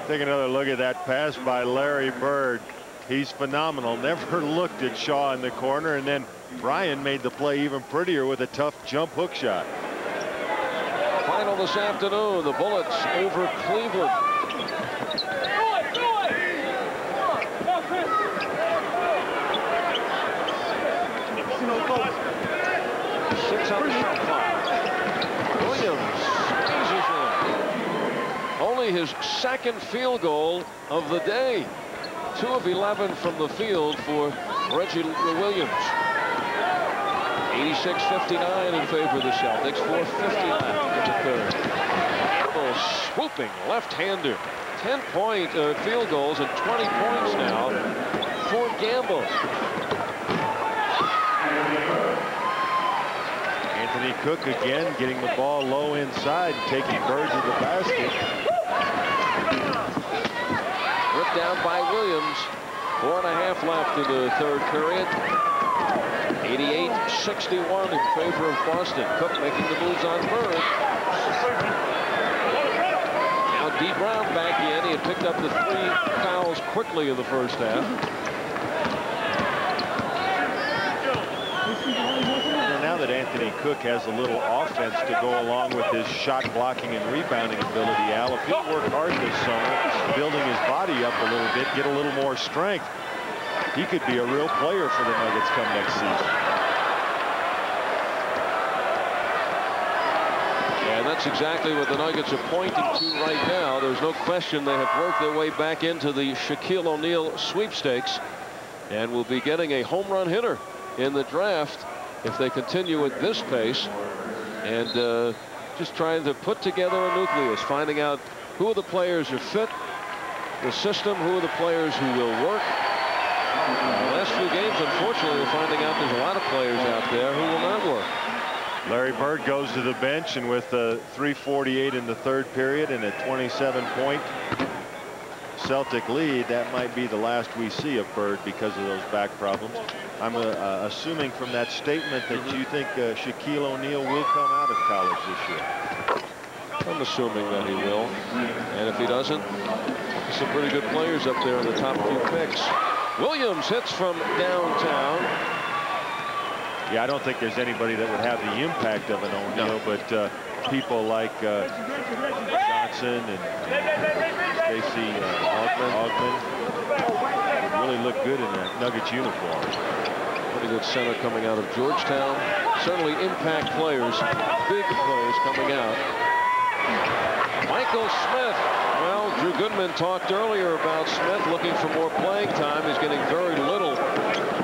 Take another look at that pass by Larry Bird. He's phenomenal. Never looked at Shaw in the corner, and then Brian made the play even prettier with a tough jump hook shot. Final this afternoon, the Bullets over Cleveland. Six on the shot clock. Williams squeezes in. Only his second field goal of the day. 2 of 11 from the field for Reggie Williams. 86-59 in favor of the Celtics. 4:50 left in the third. Gamble swooping left-hander. 10-point field goals and 20 points now for Gamble. Anthony Cook again getting the ball low inside, taking Bird to the basket. Ripped down by Williams. 4.5 left in the third period. 88-61 in favor of Boston. Cook making the moves on Bird. Now D. Brown back in. He had picked up the 3 fouls quickly in the first half. Now that Anthony Cook has a little offense to go along with his shot blocking and rebounding ability, Al, if he'll work hard this summer, building his body up a little bit, get a little more strength, he could be a real player for the Nuggets come next season. And that's exactly what the Nuggets are pointing to right now. There's no question they have worked their way back into the Shaquille O'Neal sweepstakes and will be getting a home run hitter in the draft if they continue at this pace, and just trying to put together a nucleus, finding out who of the players are fit, the system, who are the players who will work. Last few games, unfortunately, we're finding out there's a lot of players out there who will not work. Larry Bird goes to the bench, and with 3:48 in the third period and a 27-point Celtic lead, that might be the last we see of Bird because of those back problems. I'm assuming from that statement that you think Shaquille O'Neal will come out of college this year. I'm assuming that he will. And if he doesn't, some pretty good players up there in the top 2 picks. Williams hits from downtown. Yeah, I don't think there's anybody that would have the impact of an O'Neal, but people like Johnson and Stacey Augmon would really look good in that Nuggets uniform. Pretty good center coming out of Georgetown. Certainly impact players, big players coming out. Michael Smith. Well, Drew Goodman talked earlier about Smith looking for more playing time. He's getting very little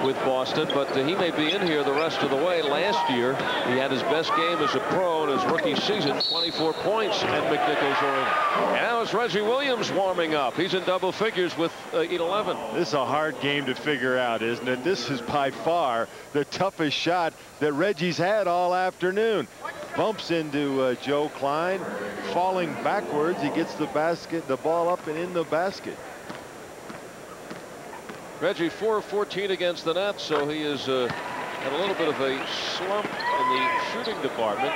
with Boston, but he may be in here the rest of the way. Last year, he had his best game as a pro in his rookie season, 24 points at McNichols Arena. And now it's Reggie Williams warming up. He's in double figures with 11. This is a hard game to figure out, isn't it? This is by far the toughest shot that Reggie's had all afternoon. Bumps into Joe Klein, falling backwards. He gets the ball up and in the basket. Reggie 4 of 14 against the net, so he is had a little bit of a slump in the shooting department.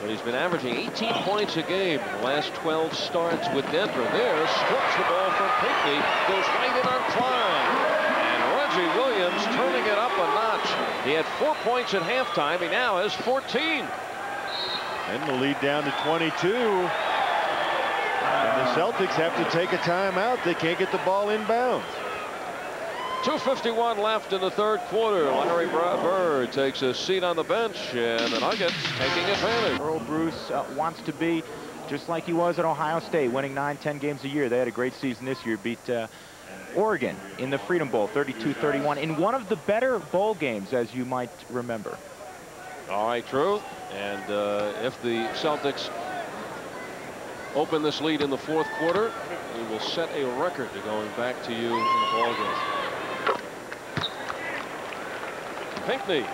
But he's been averaging 18 points a game in the last 12 starts with Denver. There, strips the ball from Pinckney, goes right in on Klein. And Reggie Williams turning it up a notch. He had 4 points at halftime. He now has 14. And the lead down to 22. And the Celtics have to take a timeout. They can't get the ball inbounds. 2:51 left in the third quarter. Larry Bird takes a seat on the bench, and the Nuggets taking advantage. Earl Bruce wants to be just like he was at Ohio State, winning 9-10 games a year. They had a great season this year, beat Oregon in the Freedom Bowl 32-31 in one of the better bowl games, as you might remember. All right, true. And if the Celtics open this lead in the fourth quarter, we will set a record to going back to you in the ball game. Pinckney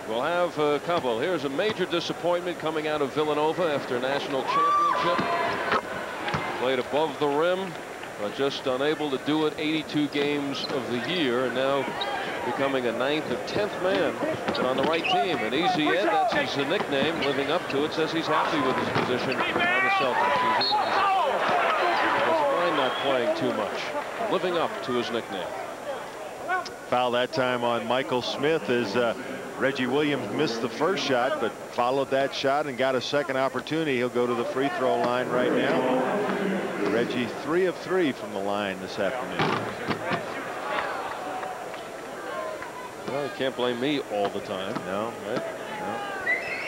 will have a couple. Here's a major disappointment coming out of Villanova after a national championship. Played above the rim, but just unable to do it 82 games of the year, and now becoming a 9th or 10th man, but on the right team. And Easy Ed, that's his nickname, living up to it, says he's happy with his position on the Celtics. He doesn't mind not playing too much, living up to his nickname. Foul that time on Michael Smith as Reggie Williams missed the first shot, but followed that shot and got a second opportunity. He'll go to the free throw line right now. Reggie 3 of 3 from the line this afternoon. Well, you can't blame me all the time. No, right?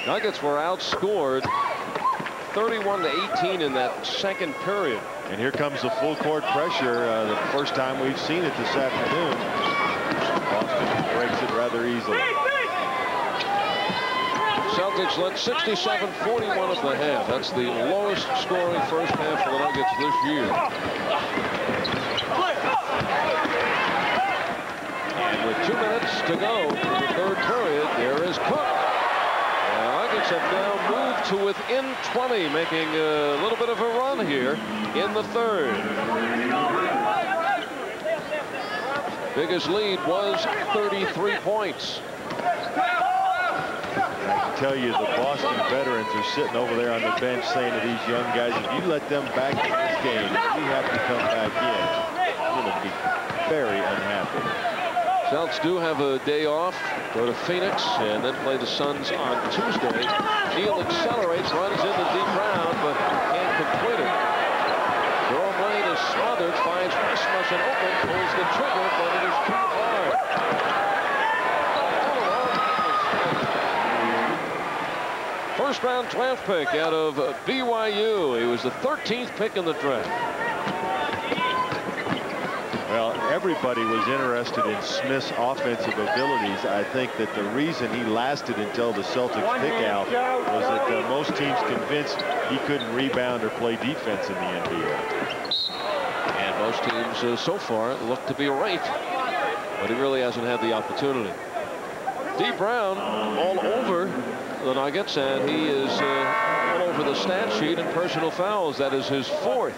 No. Nuggets were outscored 31-18 in that second period. And here comes the full court pressure. The first time we've seen it this afternoon. Boston breaks it rather easily. Celtics led 67-41 at the half. That's the lowest scoring first half for the Nuggets this year. And with 2 minutes to go in the third period, there is Cook. The Nuggets have now moved to within 20, making a little bit of a run here in the third. Biggest lead was 33 points. I can tell you the Boston veterans are sitting over there on the bench saying to these young guys, if you let them back in this game, you have to come back in. You're going to be very unhappy. Celtics do have a day off, go to Phoenix, and then play the Suns on Tuesday. Neal accelerates, runs into deep round, but can't complete it. Jerome Lane is smothered, finds Rasmussen open, pulls the trigger, but it is too hard. First round draft pick out of BYU. He was the 13th pick in the draft. Well, everybody was interested in Smith's offensive abilities. I think that the reason he lasted until the Celtics pick out was that most teams convinced he couldn't rebound or play defense in the NBA. And most teams so far look to be right, but he really hasn't had the opportunity. D. Brown all over the Nuggets, and he is all over the stat sheet in personal fouls. That is his 4th.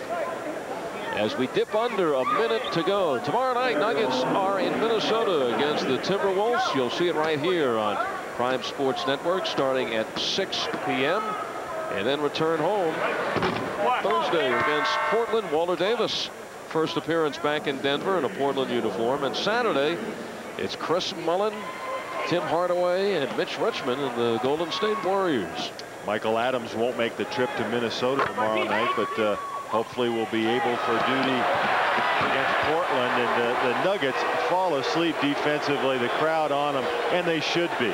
As we dip under a minute to go. Tomorrow night, Nuggets are in Minnesota against the Timberwolves. You'll see it right here on Prime Sports Network starting at 6 p.m. and then return home Thursday against Portland. Walter Davis, first appearance back in Denver in a Portland uniform. And Saturday, it's Chris Mullin, Tim Hardaway, and Mitch Richmond and the Golden State Warriors. Michael Adams won't make the trip to Minnesota tomorrow night, but hopefully we'll be able for duty against Portland. And the Nuggets fall asleep defensively. The crowd on them, and they should be.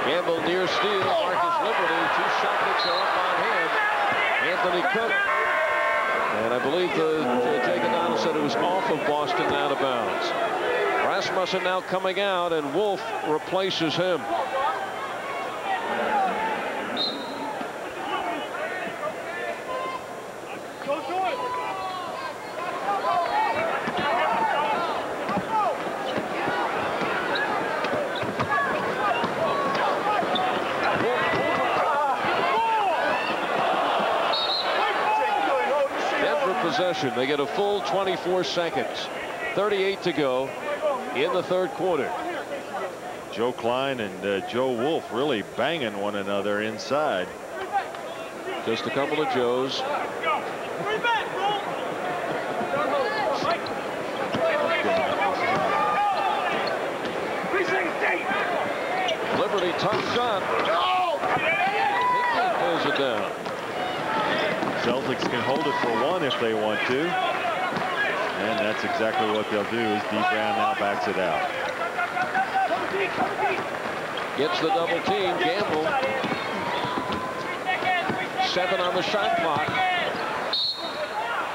Gamble near steal. Marcus Liberty. 2 shot picks are up on him. Anthony Cook. And I believe Jake O'Donnell said it was off of Boston out of bounds. Rasmussen now coming out, and Wolf replaces him. Possession. They get a full 24 seconds. 38 to go in the third quarter. Joe Klein and Joe Wolf really banging one another inside. Just a couple of Joes. Liberty, tough shot. down. Celtics can hold it for one if they want to. And that's exactly what they'll do, as D. Brown now backs it out. Gets the double team. Gamble. 7 on the shot clock.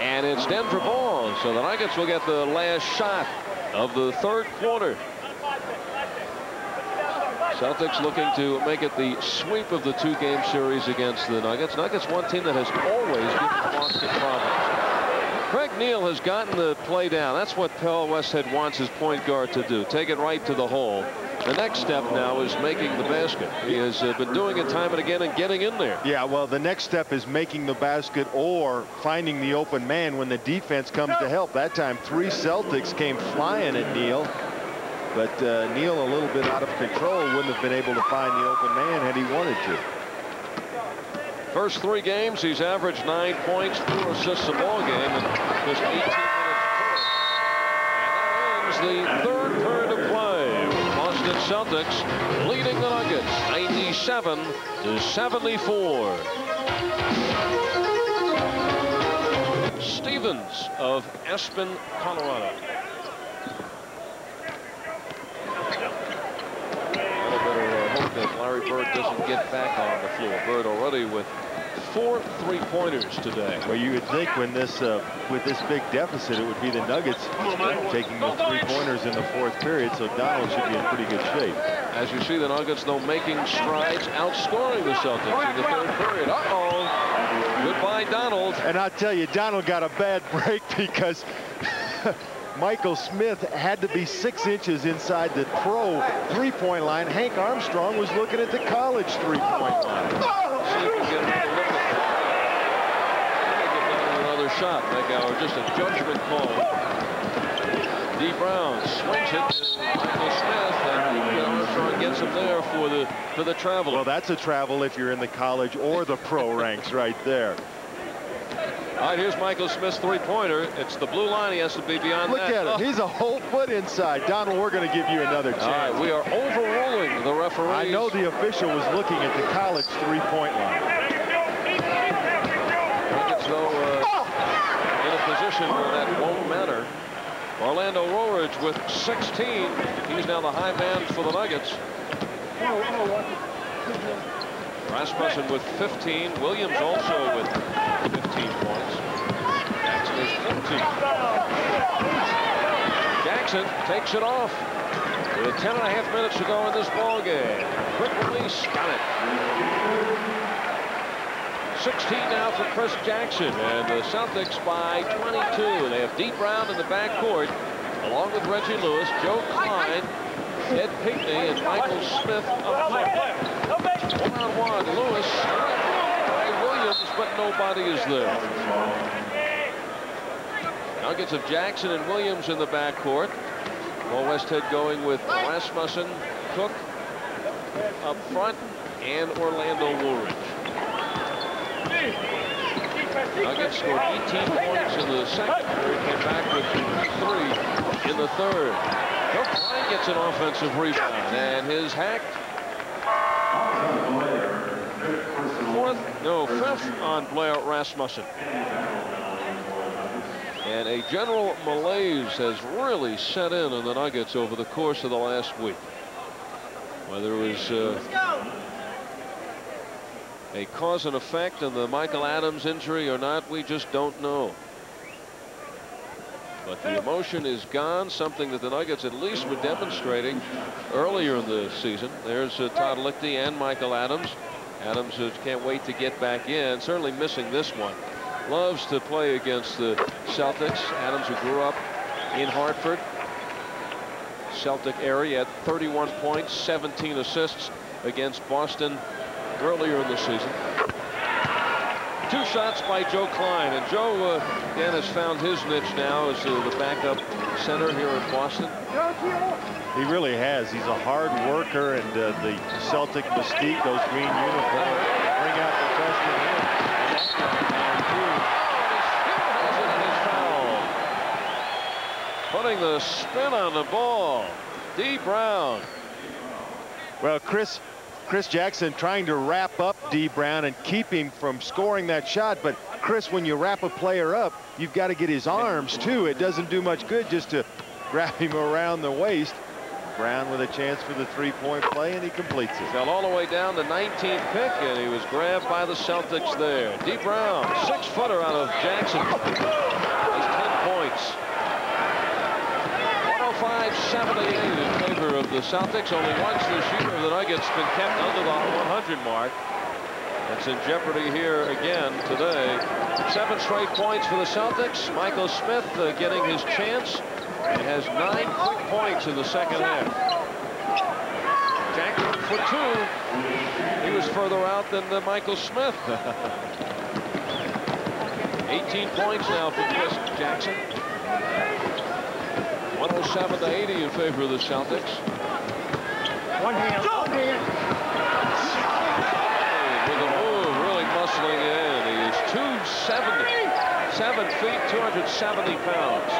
And it's Denver ball. So the Nuggets will get the last shot of the third quarter. Celtics looking to make it the sweep of the 2-game series against the Nuggets. Nuggets, one team that has always given Boston problems. Craig Neal has gotten the play down. That's what Paul Westhead wants his point guard to do. Take it right to the hole. The next step now is making the basket. He has been doing it time and again and getting in there. Yeah, well, the next step is making the basket or finding the open man when the defense comes to help. That time, 3 Celtics came flying at Neal. But Neal, a little bit out of control, wouldn't have been able to find the open man had he wanted to. First 3 games, he's averaged 9 points, 4 assists a ball game, and just 18 minutes per. And that ends the third period of play. Boston Celtics leading the Nuggets 97 to 74. Stevens of Aspen, Colorado. That Larry Bird doesn't get back on the floor. Bird already with 4 3-pointers today. Well, you would think when this with this big deficit, it would be the Nuggets taking the 3-pointers in the 4th period, so Donald should be in pretty good shape. As you see, the Nuggets, though, making strides, outscoring the Celtics in the 3rd period. Uh-oh. Goodbye, Donald. And I'll tell you, Donald got a bad break because Michael Smith had to be 6 inches inside the pro 3-point line. Hank Armstrong was looking at the college 3-point line. See if we can get another look at that. Another shot. Or just a judgment call. D. Brown swings it to Michael Smith, and Armstrong gets him there for the travel. Well, that's a travel if you're in the college or the pro ranks right there. All right, here's Michael Smith's 3-pointer. It's the blue line. He has to be beyond Look that. at him. He's a whole foot inside. Donald, we're going to give you another chance. All right, we are overruling the referees. I know the official was looking at the college 3-point line. Nuggets, though, in a position where that won't matter. Orlando Roerich with 16. He's now the high man for the Nuggets. Rasmussen with 15. Williams also with 15 points. Jackson is 14. Jackson takes it off with 10.5 minutes to go in this ball game. Quick release, got it. 16 now for Chris Jackson, and the Celtics by 22. They have D. Brown in the backcourt, along with Reggie Lewis, Joe Klein, Ed Pinckney, and Michael Smith up front. One-on-one, Lewis by Williams, but nobody is there. Nuggets of Jackson and Williams in the backcourt. Paul Westhead going with Rasmussen, Cook up front, and Orlando Woolridge. Nuggets scored 18 points in the second period, came back with 3 in the third. Joe Klein gets an offensive rebound, and his hacked. 5th on Blair Rasmussen. And a general malaise has really set in on the Nuggets over the course of the last week. Whether it was a cause and effect in the Michael Adams injury or not, we just don't know. But the emotion is gone, something that the Nuggets at least were demonstrating earlier in the season. There's Todd Lichty and Michael Adams. Adams can't wait to get back in, certainly missing this one. Loves to play against the Celtics. Adams, who grew up in Hartford, Celtic area, at 31 points, 17 assists against Boston earlier in the season. 2 shots by Joe Klein, and Joe again has found his niche now as the backup center here in Boston. He really has. He's a hard worker, and the Celtic mystique, those green uniforms, bring out the best in him. Putting the spin on the ball, D. Brown. Well, Chris, Chris Jackson trying to wrap up D. Brown and keep him from scoring that shot. But Chris, when you wrap a player up, you've got to get his arms too. It doesn't do much good just to grab him around the waist. Brown with a chance for the three-point play, and he completes it. Fell all the way down the 19th pick, and he was grabbed by the Celtics there. D. Brown, 6-footer out of Jackson. Has 10 points. 105-78 in favor of the Celtics. Only once this year the Nuggets been kept under the 100 mark. That's in jeopardy here again today. 7 straight points for the Celtics. Michael Smith getting his chance. He has 9 quick points in the second half. Jackson for 2. He was further out than Michael Smith. 18 points now for Chris Jackson. 107-80 in favor of the Celtics. One hand. With a move, really muscling in. He is 270, 7 feet, 270 pounds.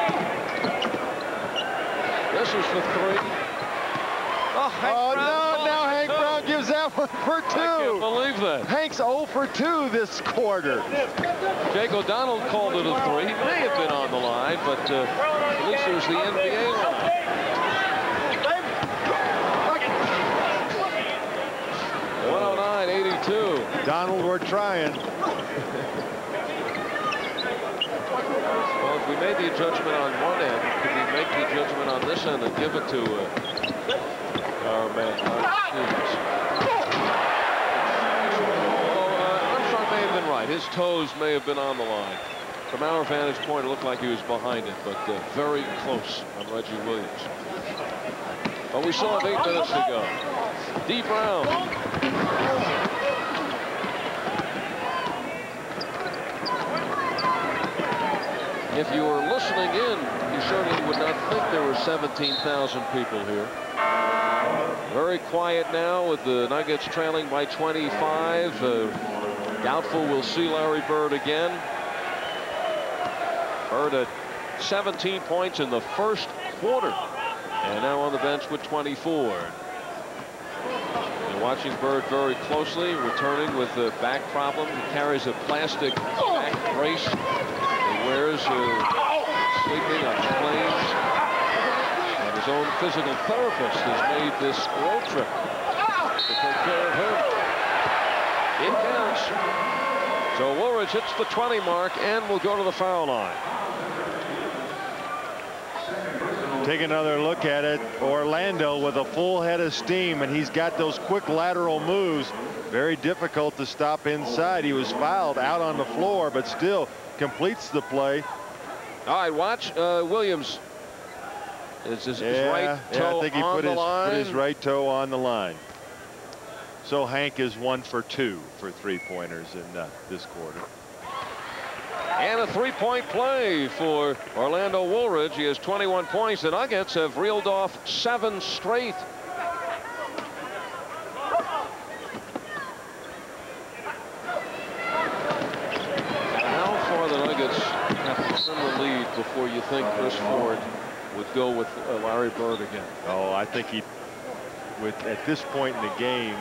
This is for 3. Oh, now Hank Brown gives that one for 2. I can't believe that. Hank's 0 for 2 this quarter. Jake O'Donnell called it a 3. He may have been on the line, but at least it was the NBA line. 109-82. Donald, we're trying. Well, if we made the judgment on one end, could we make the judgment on this end and give it to our man, Stevens? Armstrong may have been right. His toes may have been on the line. From our vantage point, it looked like he was behind it, but very close on Reggie Williams. But we still have 8 minutes to go. D. Brown. If you were listening in, you certainly would not think there were 17,000 people here. Very quiet now with the Nuggets trailing by 25. Doubtful we'll see Larry Bird again. Bird at 17 points in the first quarter. And now on the bench with 24. And watching Bird very closely, returning with a back problem. He carries a plastic back brace. He wears sleeping on planes. And his own physical therapist has made this road trip to take care of him. It counts. So Woolridge hits the 20 mark and will go to the foul line. Take another look at it. Orlando with a full head of steam, and he's got those quick lateral moves. Very difficult to stop inside. He was fouled out on the floor, but still completes the play. All right, watch Williams. Is his right toe I think he on put the line? his right toe on the line. So Hank is 1 for 2 for three-pointers in this quarter. And a three-point play for Orlando Woolridge. He has 21 points. The Nuggets have reeled off 7 straight. How far the Nuggets have to trim the lead before you think Chris Ford would go with Larry Bird again? Oh, I think at this point in the game,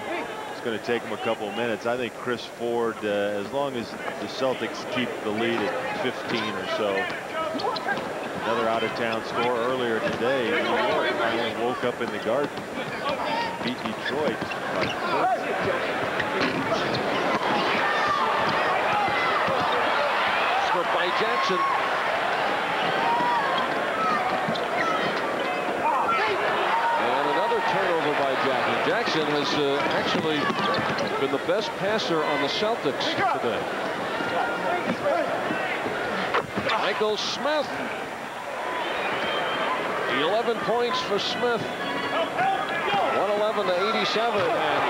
it's going to take him a couple of minutes. I think Chris Ford, as long as the Celtics keep the lead at 15 or so. Another out-of-town score earlier today. New York finally woke up in the Garden, beat Detroit by 30. Split by Jackson. Turnover by Jackson. Jackson has actually been the best passer on the Celtics today. Michael Smith. 11 points for Smith. 111-87, and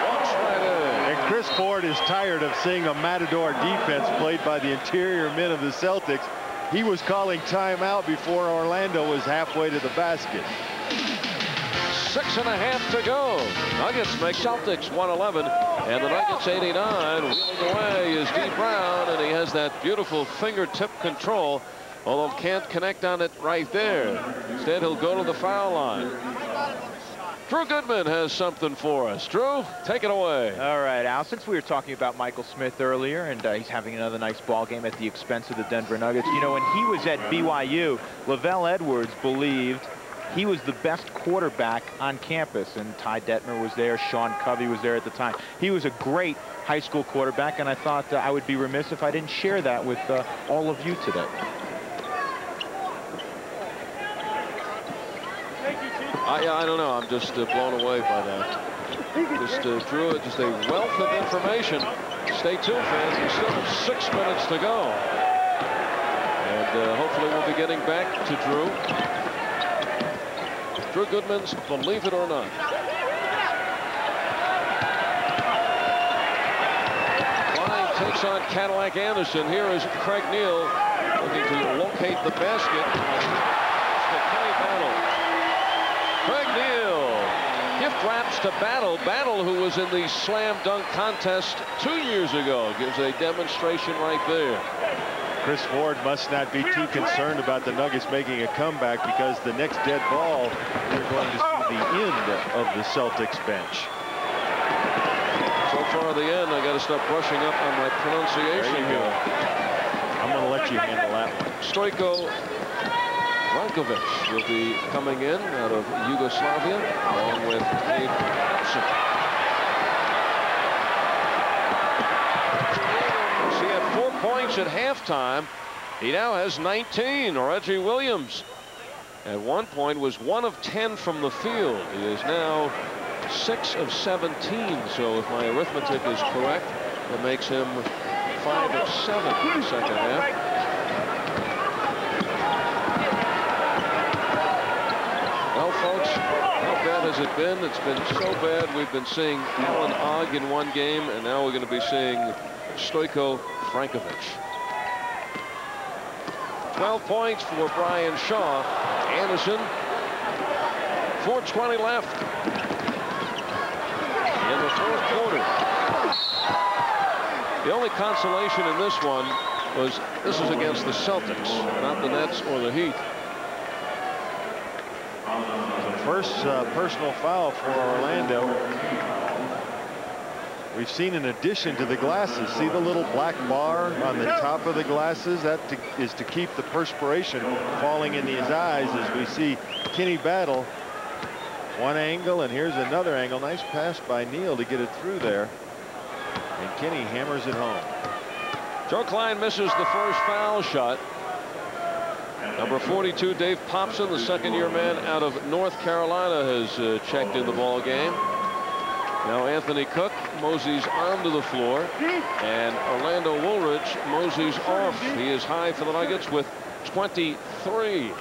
walks right in. And Chris Ford is tired of seeing a matador defense played by the interior men of the Celtics. He was calling timeout before Orlando was halfway to the basket. 6.5 to go. Nuggets make Celtics 111, and the Nuggets 89. Wheeling away is D. Brown, and he has that beautiful fingertip control, although can't connect on it right there. Instead, he'll go to the foul line. Drew Goodman has something for us. Drew, take it away. All right, Al, since we were talking about Michael Smith earlier, and he's having another nice ball game at the expense of the Denver Nuggets, you know, when he was at BYU, Lavelle Edwards believed he was the best quarterback on campus, and Ty Detmer was there, Sean Covey was there at the time. He was a great high school quarterback, and I thought I would be remiss if I didn't share that with all of you today. I don't know. I'm just blown away by that. Just Drew, just a wealth of information. Stay tuned, fans. We still have 6 minutes to go. And hopefully we'll be getting back to Drew. Drew Goodman's Believe It or Not. Klein takes on Cadillac Anderson. Here is Craig Neal looking to locate the basket. Craig Neal gift wraps to Battle. Battle, who was in the slam dunk contest 2 years ago, gives a demonstration right there. Chris Ford must not be too concerned about the Nuggets making a comeback, because the next dead ball, we're going to see the end of the Celtics bench. So far the end, I got to start brushing up on my pronunciation. There you go. I'm going to let you handle that one. Stojko Frankovic will be coming in out of Yugoslavia, along with Dave Thompson. He had 4 points at halftime. He now has 19. Reggie Williams at one point was 1 of 10 from the field. He is now 6 of 17. So if my arithmetic is correct, that makes him 5 of 7 in the second half. Well, folks, how bad has it been? It's been so bad. We've been seeing Alan Ogg in one game, and now we're going to be seeing Stojko Frankovic. 12 points for Brian Shaw. Anderson, 4:20 left in the fourth quarter. The only consolation in this one was this is against the Celtics, not the Nets or the Heat. First personal foul for Orlando. We've seen an addition to the glasses. See the little black bar on the top of the glasses? That is to keep the perspiration falling in his eyes, as we see Kenny Battle. One angle, and here's another angle. Nice pass by Neal to get it through there. And Kenny hammers it home. Joe Klein misses the first foul shot. Number 42, Dave Popson, the second-year man out of North Carolina, has checked in the ball game. Now Anthony Cook moseys onto the floor, and Orlando Woolridge moseys off. He is high for the Nuggets with 23.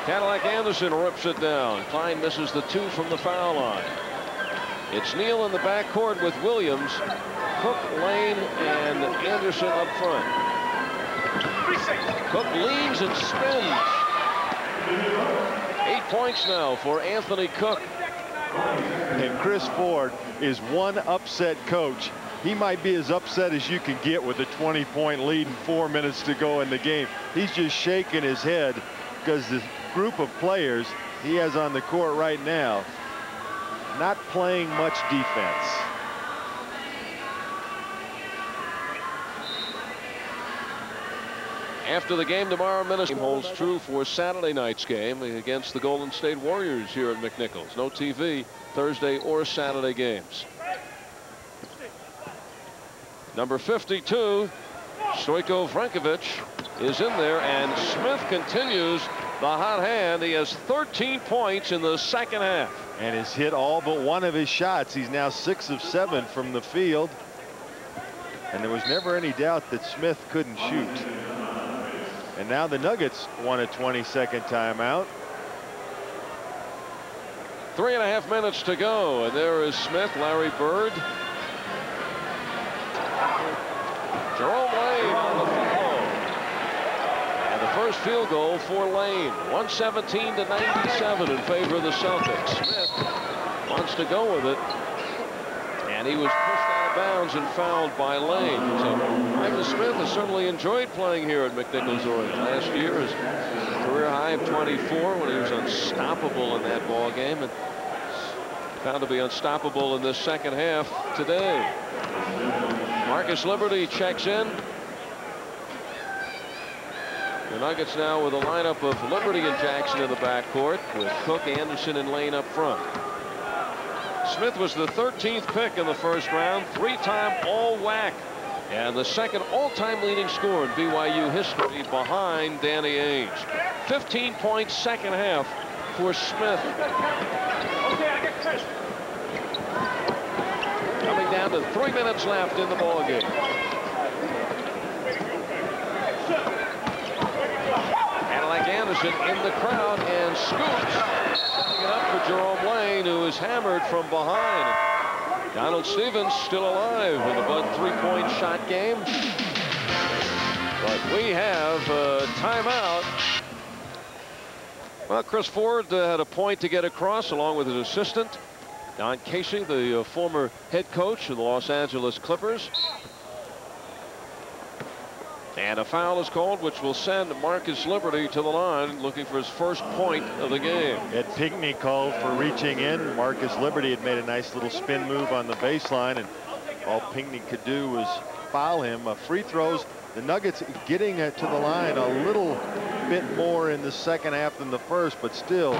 Cadillac Anderson rips it down. Klein misses the 2 from the foul line. It's Neal in the backcourt with Williams, Cook, Lane, and Anderson up front. Cook leans and spins. 8 points now for Anthony Cook. And Chris Ford is one upset coach. He might be as upset as you can get with a 20-point lead and 4 minutes to go in the game. He's just shaking his head because the group of players he has on the court right now not playing much defense. After the game tomorrow, Minnesota holds true for Saturday night's game against the Golden State Warriors here at McNichols. No TV Thursday or Saturday games. Number 52, Stojko Frankovic, is in there, and Smith continues the hot hand. He has 13 points in the second half. And has hit all but one of his shots. He's now 6 of 7 from the field. And there was never any doubt that Smith couldn't shoot. And now the Nuggets want a 20-second timeout. 3.5 minutes to go, and there is Smith, Larry Bird, Jerome Lane on the floor. And the first field goal for Lane, 117-97 in favor of the Celtics. Smith wants to go with it, and he was pushed out of of bounds and fouled by Lane. So Ivan Smith has certainly enjoyed playing here at McNichols-Orange. Last year, his career high of 24 when he was unstoppable in that ball game, and found to be unstoppable in this second half today. Marcus Liberty checks in. The Nuggets now with a lineup of Liberty and Jackson in the backcourt, with Cook, Anderson, and Lane up front. Smith was the 13th pick in the first round, 3-time All-WAC, and the second all-time leading scorer in BYU history behind Danny Ainge. 15 points second half for Smith. Coming down to 3 minutes left in the ball game. Cadillac Anderson in the crowd and scoops. Setting it up for Jerome Lane, who is hammered from behind. Donald Stevens still alive in the Bud 3-point shot game. But we have a timeout. Well, Chris Ford had a point to get across along with his assistant, Don Casey, the former head coach of the Los Angeles Clippers. And a foul is called, which will send Marcus Liberty to the line, looking for his first point of the game. Ed Pinckney called for reaching in. Marcus Liberty had made a nice little spin move on the baseline, and all Pinckney could do was foul him. Free throws, the Nuggets getting to the line a little bit more in the second half than the first, but still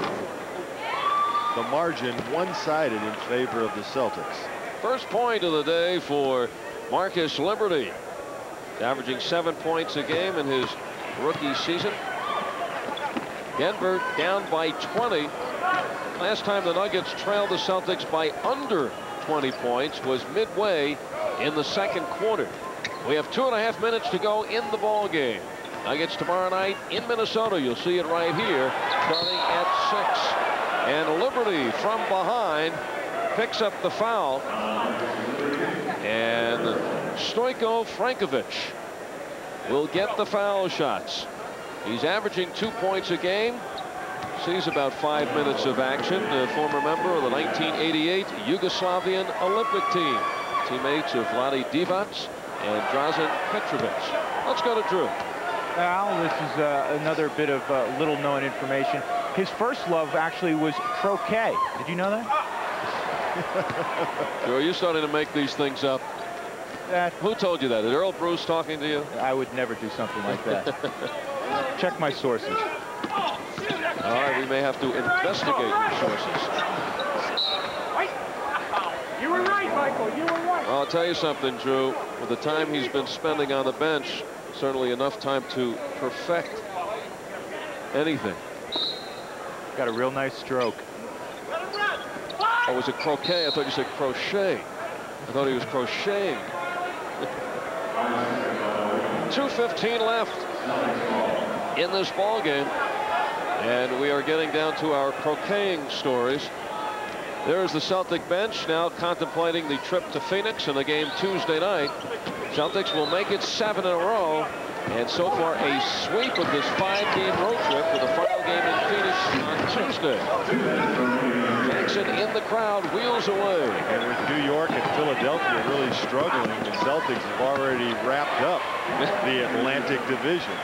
the margin one-sided in favor of the Celtics. First point of the day for Marcus Liberty. Averaging 7 points a game in his rookie season. Denver down by 20. Last time the Nuggets trailed the Celtics by under 20 points was midway in the second quarter. We have 2.5 minutes to go in the ball game. Nuggets tomorrow night in Minnesota. You'll see it right here, starting at 6. And Liberty from behind picks up the foul. And Stoico Frankovic will get the foul shots. He's averaging 2 points a game. Sees about 5 minutes of action. A former member of the 1988 Yugoslavian Olympic team. Teammates of Vlade Divac and Drazen Petrovic. Let's go to Drew. Al, this is another bit of little known information. His first love actually was croquet. Did you know that? Drew, you're starting to make these things up. Who told you that? Is Earl Bruce talking to you? I would never do something like that. Check my sources. All right, we may have to investigate your sources. You were right, Michael. You were right. I'll tell you something, Drew. With the time he's been spending on the bench, certainly enough time to perfect anything. Got a real nice stroke. Oh, was it croquet? I thought you said crochet. I thought he was crocheting. 2:15 left in this ball game, and we are getting down to our croqueting stories. There's the Celtic bench now contemplating the trip to Phoenix and the game Tuesday night. Celtics will make it 7 in a row, and so far a sweep of this 5-game road trip with a final game in Phoenix on Tuesday. Jackson in the crowd, wheels away. And with New York and Philadelphia really struggling, the Celtics have already wrapped up the Atlantic Division.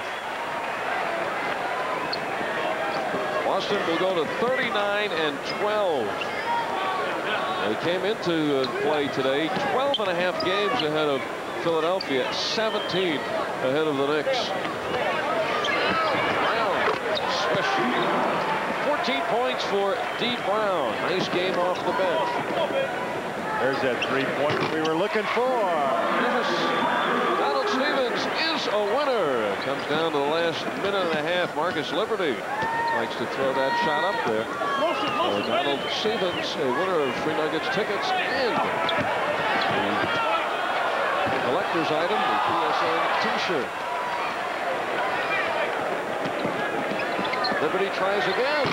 Boston will go to 39-12. They came into play today 12.5 games ahead of Philadelphia, 17 ahead of the Knicks. Brown, swish. 14 points for D. Brown. Nice game off the bench. There's that 3-point we were looking for. Yes. Donald Stevens is a winner. Comes down to the last minute and a half. Marcus Liberty likes to throw that shot up there. Donald Stevens, a winner of Free Nuggets tickets and the collector's item, the PSN t-shirt. Liberty tries again.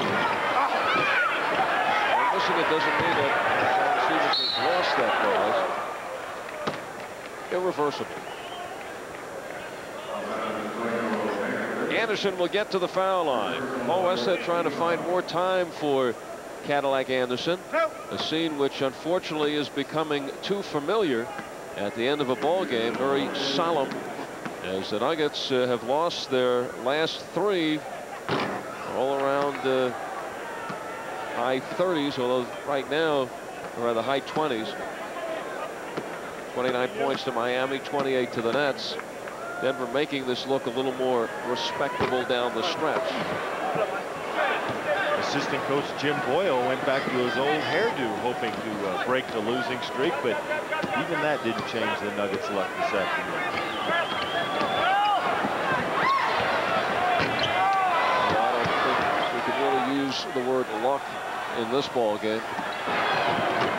And missing it doesn't mean that Stevens has lost that prize. Irreversible. Anderson will get to the foul line. Paul Westhead trying to find more time for Cadillac Anderson. A scene which unfortunately is becoming too familiar at the end of a ball game. Very solemn, as the Nuggets have lost their last 3, all around high 30s, although right now they're in the high 20s. 29 points to Miami, 28 to the Nets. Denver making this look a little more respectable down the stretch. Assistant coach Jim Boyle went back to his old hairdo, hoping to break the losing streak, but even that didn't change the Nuggets' luck this afternoon. I don't think we could really use the word luck in this ball game.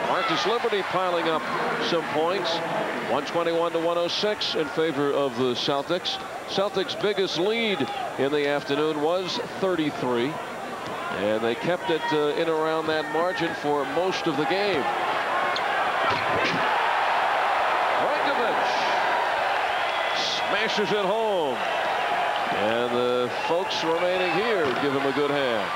Marcus Liberty piling up some points. 121 to 106 in favor of the Celtics. Celtics' biggest lead in the afternoon was 33. And they kept it in around that margin for most of the game. Frankovic smashes it home. And the folks remaining here give him a good hand.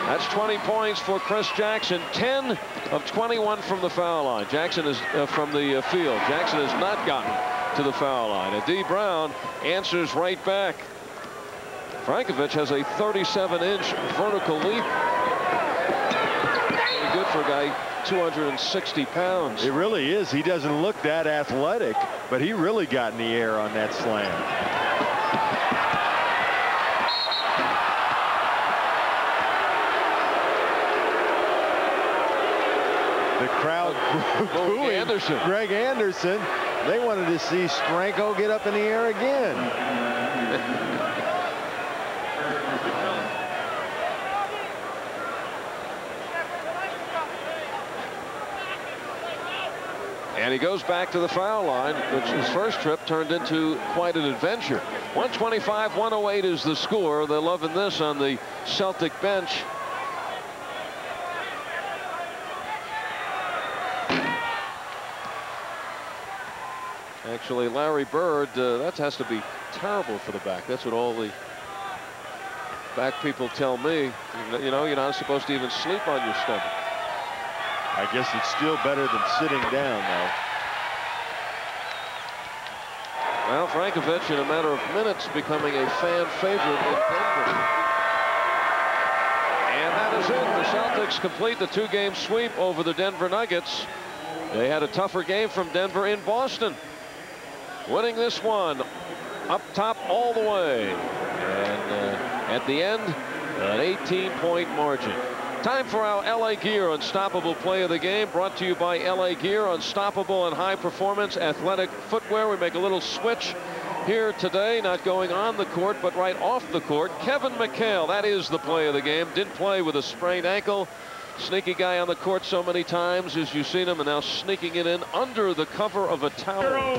That's 20 points for Chris Jackson. 10 of 21 from the foul line. Jackson is from the field. Jackson has not gotten to the foul line. And D. Brown answers right back. Frankovic has a 37-inch vertical leap. Pretty good for a guy 260 pounds. It really is. He doesn't look that athletic, but he really got in the air on that slam. The crowd booing Anderson. Greg Anderson. They wanted to see Stranko get up in the air again. And he goes back to the foul line, which his first trip turned into quite an adventure. 125-108 is the score. They're loving this on the Celtic bench. Actually, Larry Bird, that has to be terrible for the back. That's what all the back people tell me. You know, you're not supposed to even sleep on your stomach. I guess it's still better than sitting down, though. Well, Frankovic, in a matter of minutes, becoming a fan favorite in Denver. And that is it. The Celtics complete the 2-game sweep over the Denver Nuggets. They had a tougher game from Denver in Boston, winning this one up top all the way. And at the end, an 18-point margin. Time for our LA Gear Unstoppable Play of the Game, brought to you by LA Gear, unstoppable and high performance athletic footwear. We make a little switch here today, not going on the court, but right off the court. Kevin McHale, that is the play of the game. Didn't play with a sprained ankle. Sneaky guy on the court so many times as you've seen him, and now sneaking it in under the cover of a towel.